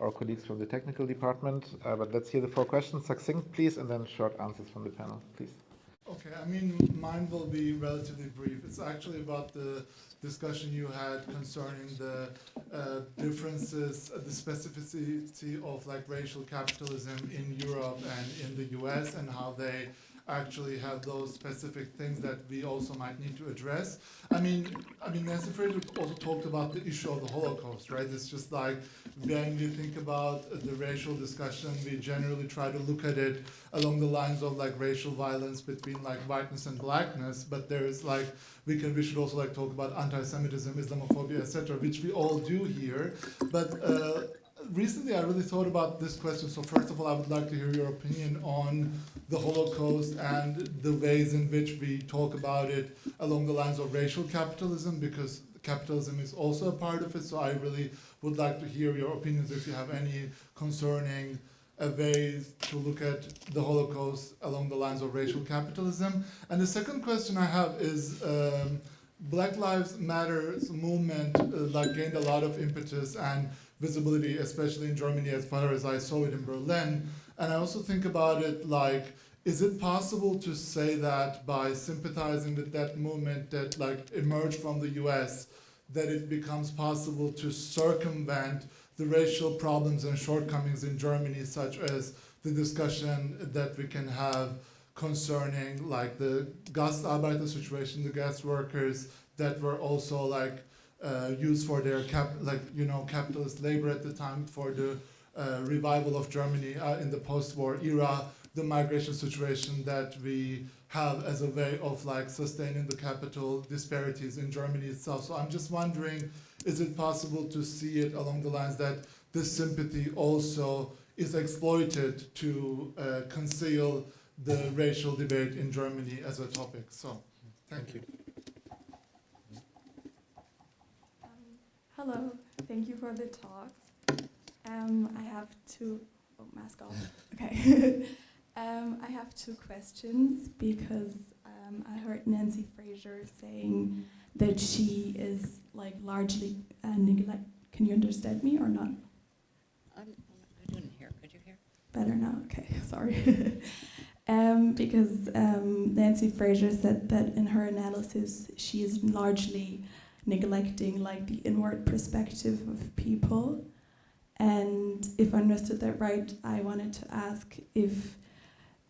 our colleagues from the technical department. But let's hear the 4 questions, succinct, please, and then short answers from the panel, please. Okay, I mean, mine will be relatively brief. It's actually about the discussion you had concerning the differences, the specificity of like racial capitalism in Europe and in the US, and how they actually have those specific things that we also might need to address. I mean, Nancy Fraser also talked about the issue of the Holocaust, right? It's just like when we think about the racial discussion, we generally try to look at it along the lines of like racial violence between like whiteness and blackness, but there is like, we should also like talk about anti-Semitism, Islamophobia, etc., which we all do here. But recently I really thought about this question. So first of all, I would like to hear your opinion on the Holocaust and the ways in which we talk about it along the lines of racial capitalism, because capitalism is also a part of it. So I really would like to hear your opinions if you have any concerning ways to look at the Holocaust along the lines of racial capitalism. And the second question I have is Black Lives Matter's movement gained a lot of impetus and visibility, especially in Germany, as far as I saw it in Berlin. And I also think about it like, is it possible to say that by sympathizing with that movement that like emerged from the US, that it becomes possible to circumvent the racial problems and shortcomings in Germany, such as the discussion that we can have concerning like the Gastarbeiter situation, the gas workers that were also like used for their capitalist labor at the time, for the revival of Germany in the post-war era, the migration situation that we have as a way of like sustaining the capital disparities in Germany itself. So I'm just wondering, is it possible to see it along the lines that this sympathy also is exploited to conceal the racial debate in Germany as a topic? So, thank you. Hello, thank you for the talk. I have two, mask off, okay. I have 2 questions because I heard Nancy Fraser saying that she is like largely neglect. Can you understand me or not? I didn't hear. Could you hear? Better now. Okay, sorry. Because Nancy Fraser said that in her analysis she is largely neglecting like the inward perspective of people. And if I understood that right, I wanted to ask if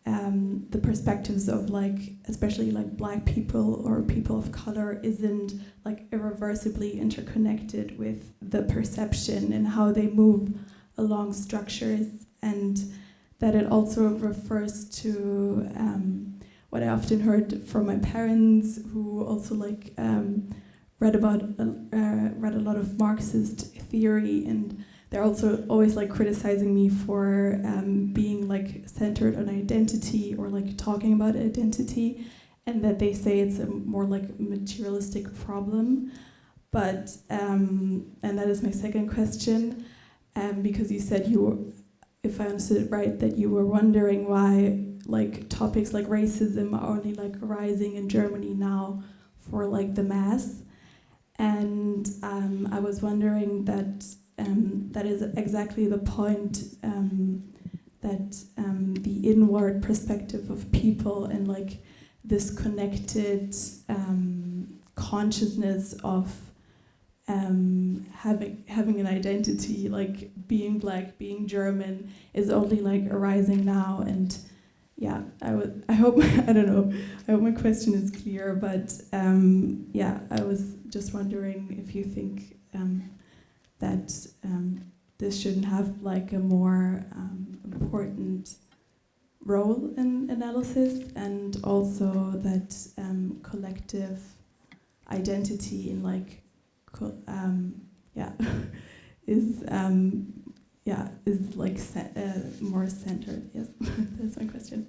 the perspectives of like, especially like Black people or people of color isn't like irreversibly interconnected with the perception and how they move along structures, and that it also refers to what I often heard from my parents, who also like read a lot of Marxist theory, and they're also always like criticizing me for being like centered on identity or like talking about identity, and that they say it's a more like materialistic problem. But and that is my second question, because you said if I understood it right, that you were wondering why like topics like racism are only like arising in Germany now for like the mass, and I was wondering that that is exactly the point, that the inward perspective of people and like this connected consciousness of having an identity, like being Black, being German, is only like arising now. And yeah, I hope I don't know. I hope my question is clear, but yeah, I was just wondering if you think that this shouldn't have like a more important role in analysis, and also that collective identity in like is like more centered. Yes, that's my question.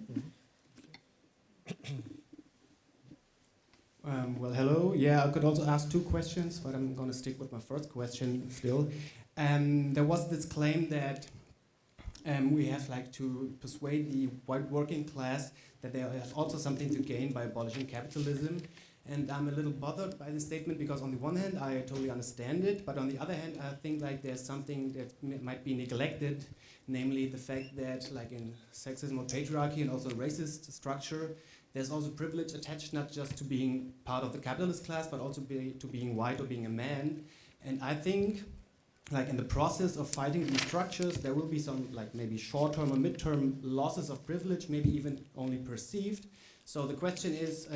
Well, hello. Yeah, I could also ask two questions, but I'm going to stick with my first question still. There was this claim that we have like to persuade the white working class that there is also something to gain by abolishing capitalism. And I'm a little bothered by this statement, because on the one hand, I totally understand it, but on the other hand, I think like there's something that might be neglected, namely the fact that like in sexism or patriarchy and also racist structure, there's also privilege attached not just to being part of the capitalist class, but also to being white or being a man. And I think like in the process of fighting these structures, there will be some like maybe short-term or mid-term losses of privilege, maybe even only perceived. So the question is,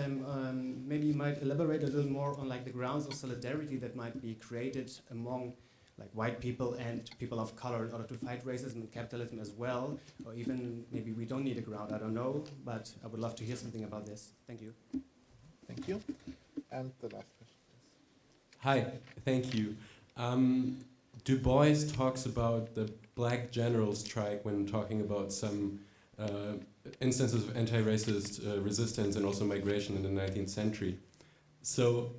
maybe you might elaborate a little more on like the grounds of solidarity that might be created among like white people and people of color in order to fight racism and capitalism as well, or even maybe we don't need a ground, I don't know, but I would love to hear something about this. Thank you. Thank you. And the last question, please. Hi, thank you. Du Bois talks about the black general strike when talking about some instances of anti-racist resistance and also migration in the 19th century. So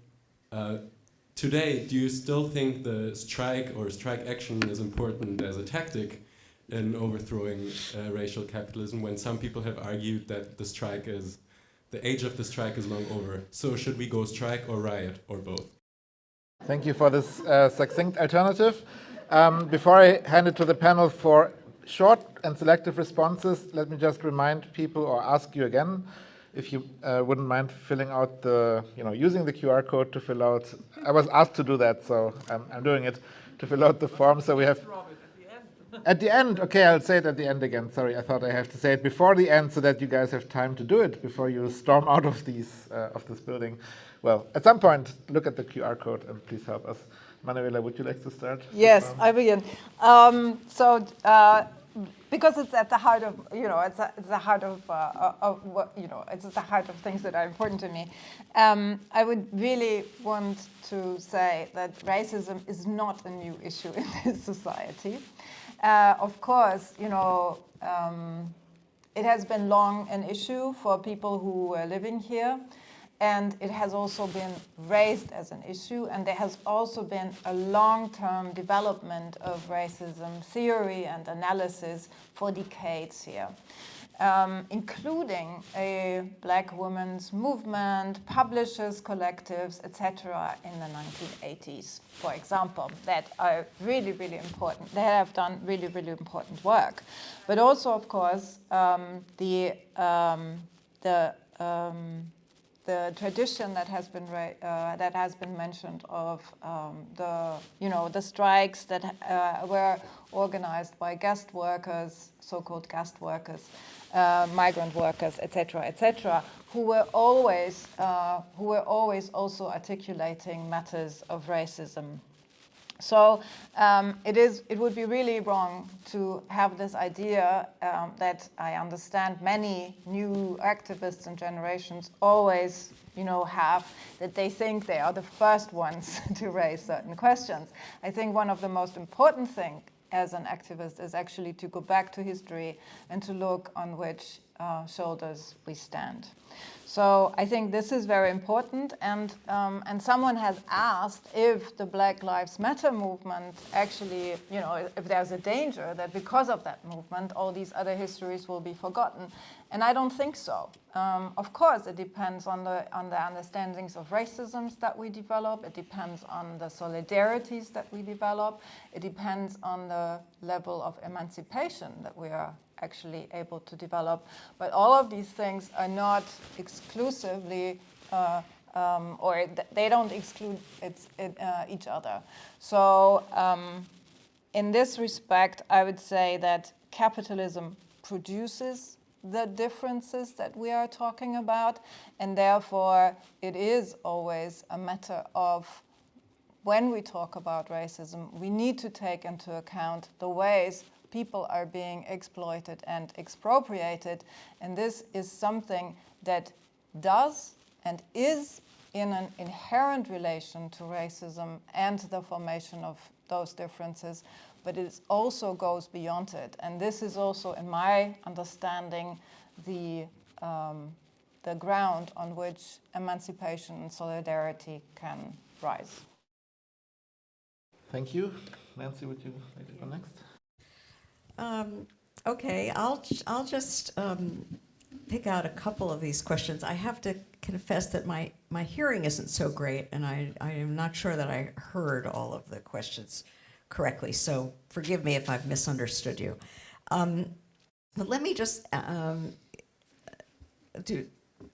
today, do you still think the strike or strike action is important as a tactic in overthrowing racial capitalism, when some people have argued that the age of the strike is long over? So should we go strike or riot or both? Thank you for this succinct alternative. Before I hand it to the panel for short and selective responses, let me just remind people or ask you again if you wouldn't mind filling out using the QR code to fill out. I was asked to do that, so I'm doing it, to fill out the form. So we have at the end. Okay, I'll say it at the end again. Sorry, I thought I have to say it before the end so that you guys have time to do it before you storm out of this building. Well, at some point, look at the QR code and please help us. Manuela, would you like to start? Yes, I begin. Because it's at the heart of, it's the heart of what, it's at the heart of things that are important to me. I would really want to say that racism is not a new issue in this society. Of course, it has been long an issue for people who are living here. And it has also been raised as an issue, and there has also been a long-term development of racism theory and analysis for decades here, including a Black women's movement, publishers, collectives, etc. in the 1980s, for example, that are really, really important. They have done really, really important work. But also, of course, the tradition that has been mentioned of the strikes that were organized by guest workers, so-called guest workers, migrant workers, etc., who were always also articulating matters of racism. So it would be really wrong to have this idea that I understand many new activists and generations always, have, that they think they are the first ones to raise certain questions. I think one of the most important things as an activist is actually to go back to history and to look on which shoulders we stand. So I think this is very important, and someone has asked if the Black Lives Matter movement actually, if there's a danger that because of that movement, all these other histories will be forgotten. And I don't think so. Of course, it depends on the understandings of racisms that we develop. It depends on the solidarities that we develop. It depends on the level of emancipation that we are actually able to develop. But all of these things are not exclusively, or they don't exclude each other. So in this respect, I would say that capitalism produces the differences that we are talking about, and therefore it is always a matter of, when we talk about racism, we need to take into account the ways people are being exploited and expropriated. And this is something that does and is in an inherent relation to racism and the formation of those differences, but it also goes beyond it. And this is also, in my understanding, the ground on which emancipation and solidarity can rise. Thank you. Nancy, would you like to go next? Okay, I'll just pick out a couple of these questions. I have to confess that my hearing isn't so great, and I am not sure that I heard all of the questions correctly, so forgive me if I've misunderstood you. But let me just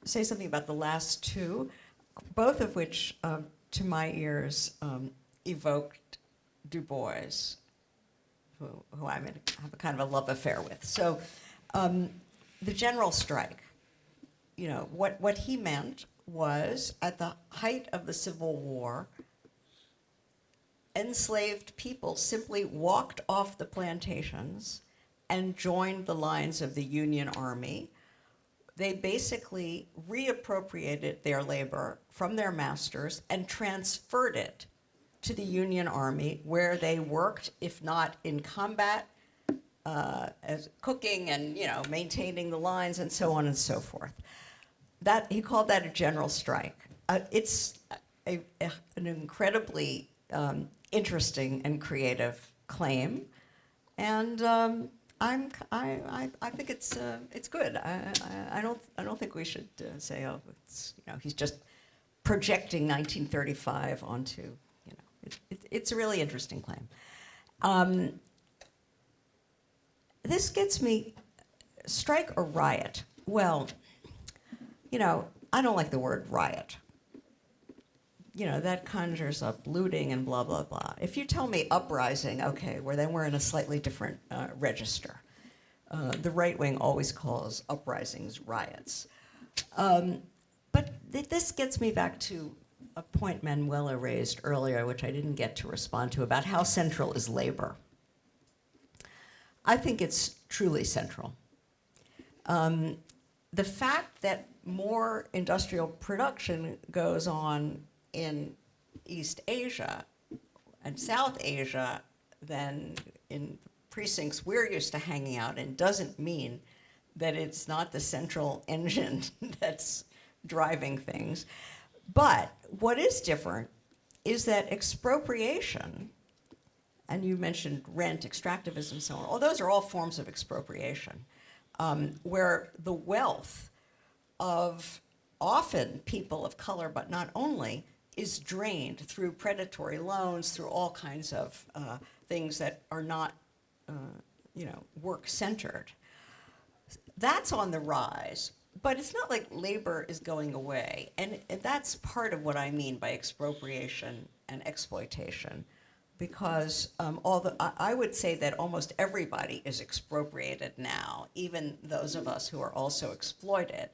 say something about the last two, both of which, to my ears, evoked Du Bois, who I have a kind of a love affair with. So the general strike, what he meant was, at the height of the Civil War, enslaved people simply walked off the plantations and joined the lines of the Union Army. They basically reappropriated their labor from their masters and transferred it to the Union Army, where they worked, if not in combat, as cooking and maintaining the lines and so on and so forth. That he called that a general strike. It's an incredibly interesting and creative claim, and I think it's good. I don't think we should say, oh, he's just projecting 1935 onto. It's a really interesting claim. This gets me, strike or riot. Well, I don't like the word riot. That conjures up looting and blah, blah, blah. If you tell me uprising, okay, then we're in a slightly different register. The right wing always calls uprisings riots. But this gets me back to a point Manuela raised earlier, which I didn't get to respond to, about how central is labor. I think it's truly central. The fact that more industrial production goes on in East Asia and South Asia than in precincts we're used to hanging out in doesn't mean that it's not the central engine that's driving things. But what is different is that expropriation, and you mentioned rent, extractivism, and so on, all those are all forms of expropriation, where the wealth of often people of color, but not only, is drained through predatory loans, through all kinds of things that are not work-centered. That's on the rise. But it's not like labor is going away. And that's part of what I mean by expropriation and exploitation. Because I would say that almost everybody is expropriated now, even those of us who are also exploited.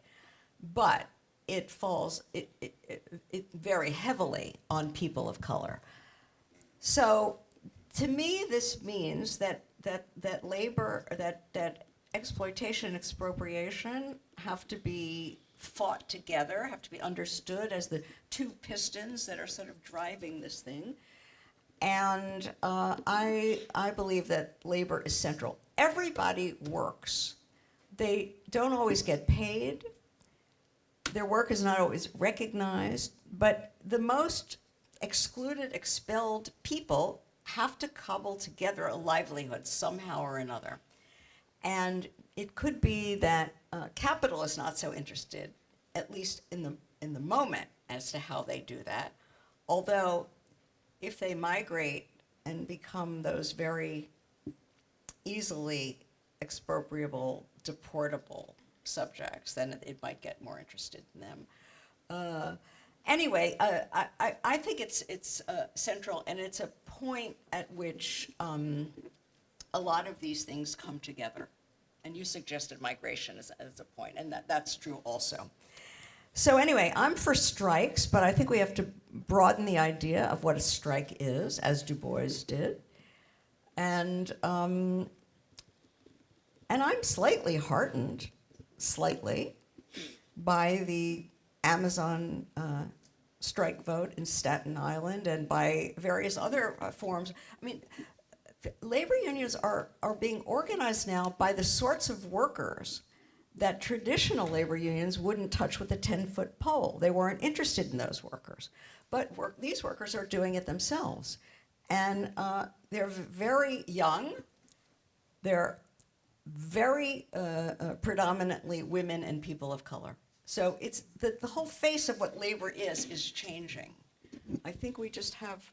But it falls very heavily on people of color. So to me, this means that labor, that exploitation and expropriation have to be fought together, have to be understood as the two pistons that are sort of driving this thing. And I believe that labor is central. Everybody works. They don't always get paid. Their work is not always recognized, but the most excluded, expelled people have to cobble together a livelihood somehow or another. And it could be that capital is not so interested, at least in the moment, as to how they do that. Although, if they migrate and become those very easily expropriable, deportable subjects, then it might get more interested in them. Anyway, I think it's central, and it's a point at which a lot of these things come together. And you suggested migration as a point, and that's true also. So anyway, I'm for strikes, but I think we have to broaden the idea of what a strike is, as Du Bois did. And I'm slightly heartened, by the Amazon strike vote in Staten Island and by various other forms. I mean, labor unions are being organized now by the sorts of workers that traditional labor unions wouldn't touch with a 10-foot pole. They weren't interested in those workers. But these workers are doing it themselves. And they're very young. They're very predominantly women and people of color. So it's the whole face of what labor is changing. I think we just have,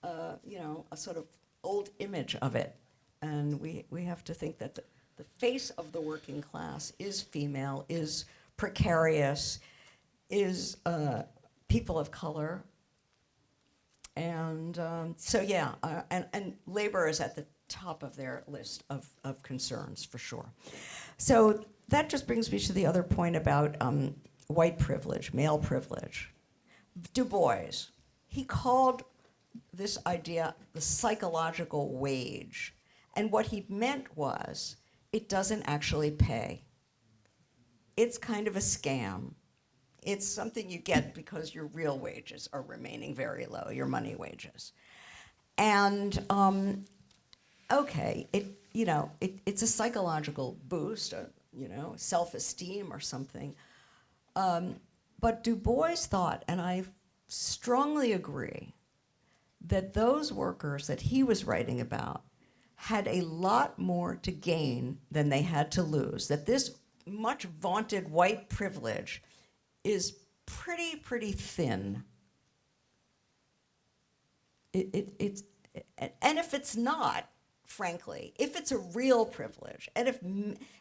a sort of old image of it. And we have to think that the face of the working class is female, is precarious, is people of color. And and labor is at the top of their list of concerns, for sure. So that just brings me to the other point about white privilege, male privilege. Du Bois, he called this idea the psychological wage. And what he meant was, it doesn't actually pay. It's kind of a scam. It's something you get because your real wages are remaining very low, your money wages. And it's a psychological boost, self-esteem or something. But Du Bois thought, and I strongly agree, that those workers that he was writing about had a lot more to gain than they had to lose, that this much vaunted white privilege is pretty thin. And if it's not, frankly, if it's a real privilege, and if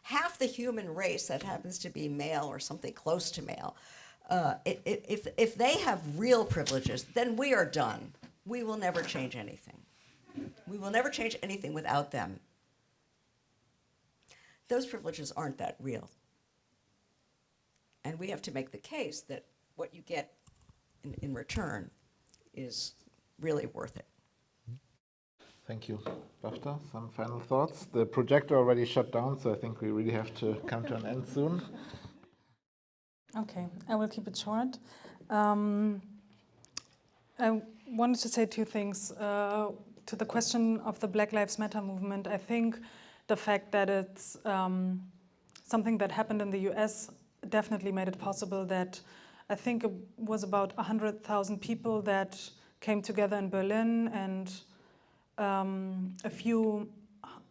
half the human race that happens to be male or something close to male, if they have real privileges, then we are done. We will never change anything. We will never change anything without them. Those privileges aren't that real. And we have to make the case that what you get in return is really worth it. Thank you. Bafta, some final thoughts? The projector already shut down, so I think we really have to come to an end soon. Okay, I will keep it short. I wanted to say two things. To the question of the Black Lives Matter movement, I think the fact that it's something that happened in the US definitely made it possible that I think it was about 100,000 people that came together in Berlin, and a few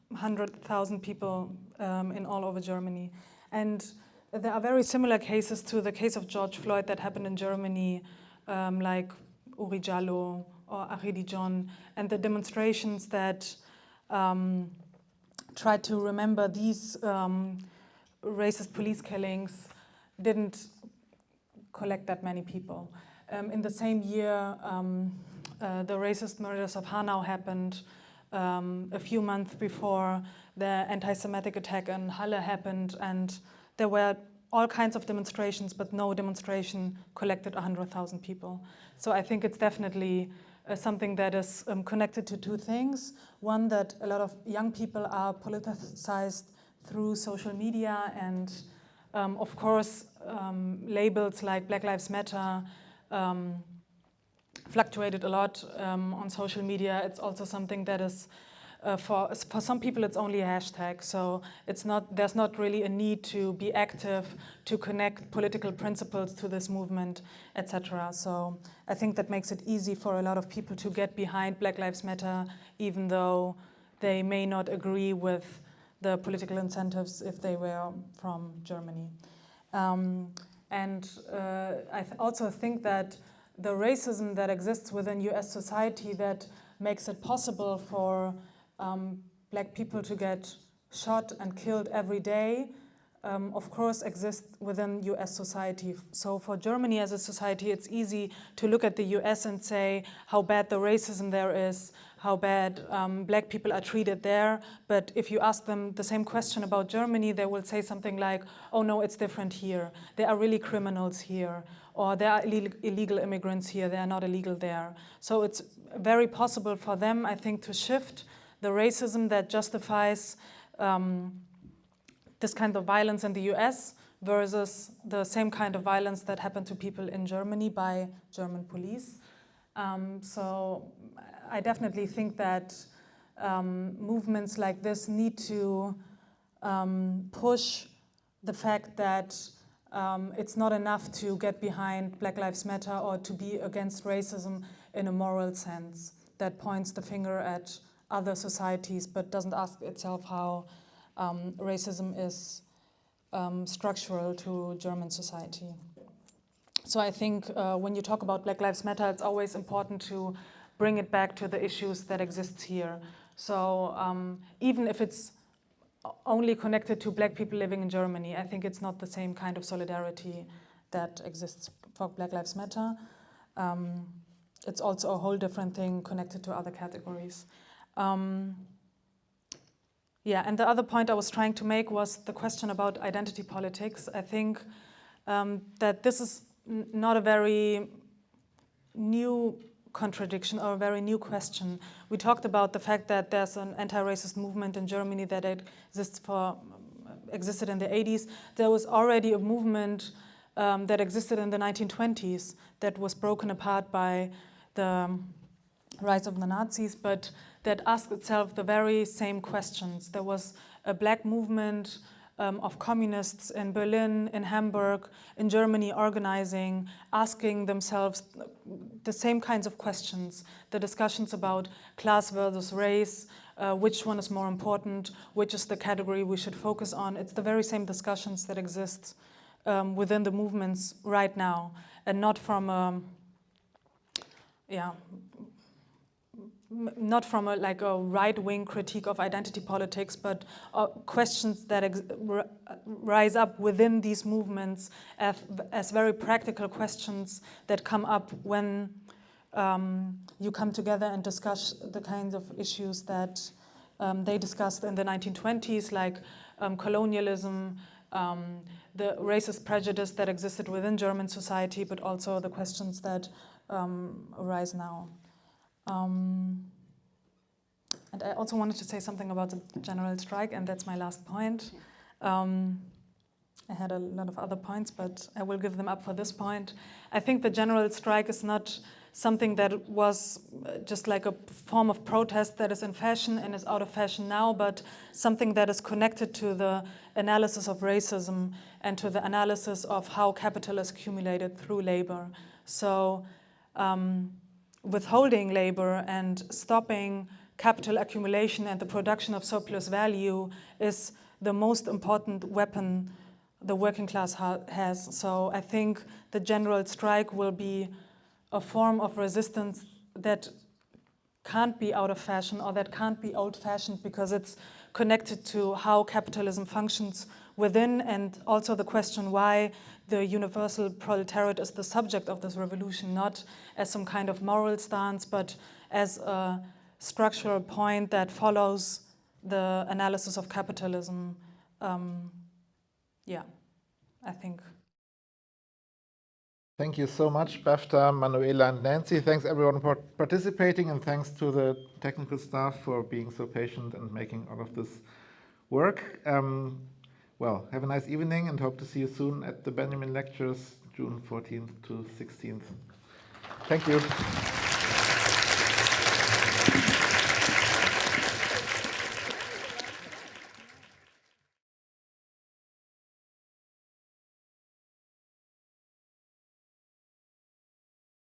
100,000 people in all over Germany. And there are very similar cases to the case of George Floyd that happened in Germany, like Uri Jallo or Aridi John, and the demonstrations that tried to remember these racist police killings didn't collect that many people. In the same year, the racist murders of Hanau happened. A few months before, the anti-Semitic attack in Halle happened, and there were all kinds of demonstrations, but no demonstration collected 100,000 people. So I think it's definitely something that is connected to two things. One, that a lot of young people are politicized through social media, and of course labels like Black Lives Matter fluctuated a lot on social media. It's also something that is for some people it's only a hashtag, so there's not really a need to be active to connect political principles to this movement, etc. So I think that makes it easy for a lot of people to get behind Black Lives Matter, even though they may not agree with the political incentives if they were from Germany. I also think that the racism that exists within US society that makes it possible for Black people to get shot and killed every day, of course, exists within US society. So for Germany as a society, it's easy to look at the US and say how bad the racism there is, how bad Black people are treated there. But if you ask them the same question about Germany, they will say something like, oh no, it's different here. There are really criminals here. Or there are illegal immigrants here, they are not illegal there. So it's very possible for them, I think, to shift the racism that justifies this kind of violence in the US versus the same kind of violence that happened to people in Germany by German police. So I definitely think that movements like this need to push the fact that it's not enough to get behind Black Lives Matter or to be against racism in a moral sense that points the finger at other societies but doesn't ask itself how racism is structural to German society. So I think when you talk about Black Lives Matter, it's always important to bring it back to the issues that exist here. So even if it's only connected to Black people living in Germany, I think it's not the same kind of solidarity that exists for Black Lives Matter. It's also a whole different thing connected to other categories. Yeah, and the other point I was trying to make was the question about identity politics. I think that this is not a very new contradiction or a very new question. We talked about the fact that there's an anti-racist movement in Germany that existed in the 80s. There was already a movement that existed in the 1920s that was broken apart by the rise of the Nazis, but that asked itself the very same questions. There was a black movement of communists in Berlin, in Hamburg, in Germany organizing, asking themselves the same kinds of questions, the discussions about class versus race, which one is more important, which is the category we should focus on. It's the very same discussions that exist within the movements right now, and not from a like a right-wing critique of identity politics, but questions that rise up within these movements as very practical questions that come up when you come together and discuss the kinds of issues that they discussed in the 1920s, like colonialism, the racist prejudice that existed within German society, but also the questions that arise now. And I also wanted to say something about the general strike, and that's my last point. I had a lot of other points, but I will give them up for this point. I think the general strike is not something that was just like a form of protest that is in fashion and is out of fashion now, but something that is connected to the analysis of racism and to the analysis of how capital is accumulated through labor. So withholding labor and stopping capital accumulation and the production of surplus value is the most important weapon the working class has. So I think the general strike will be a form of resistance that can't be out of fashion or that can't be old-fashioned because it's connected to how capitalism functions within, and also the question why the universal proletariat is the subject of this revolution, not as some kind of moral stance, but as a structural point that follows the analysis of capitalism. Yeah, I think Thank you so much, Bafta, Manuela, and Nancy. Thanks everyone for participating, and thanks to the technical staff for being so patient and making all of this work. Well, have a nice evening and hope to see you soon at the Benjamin Lectures, June 14th to 16th. Thank you.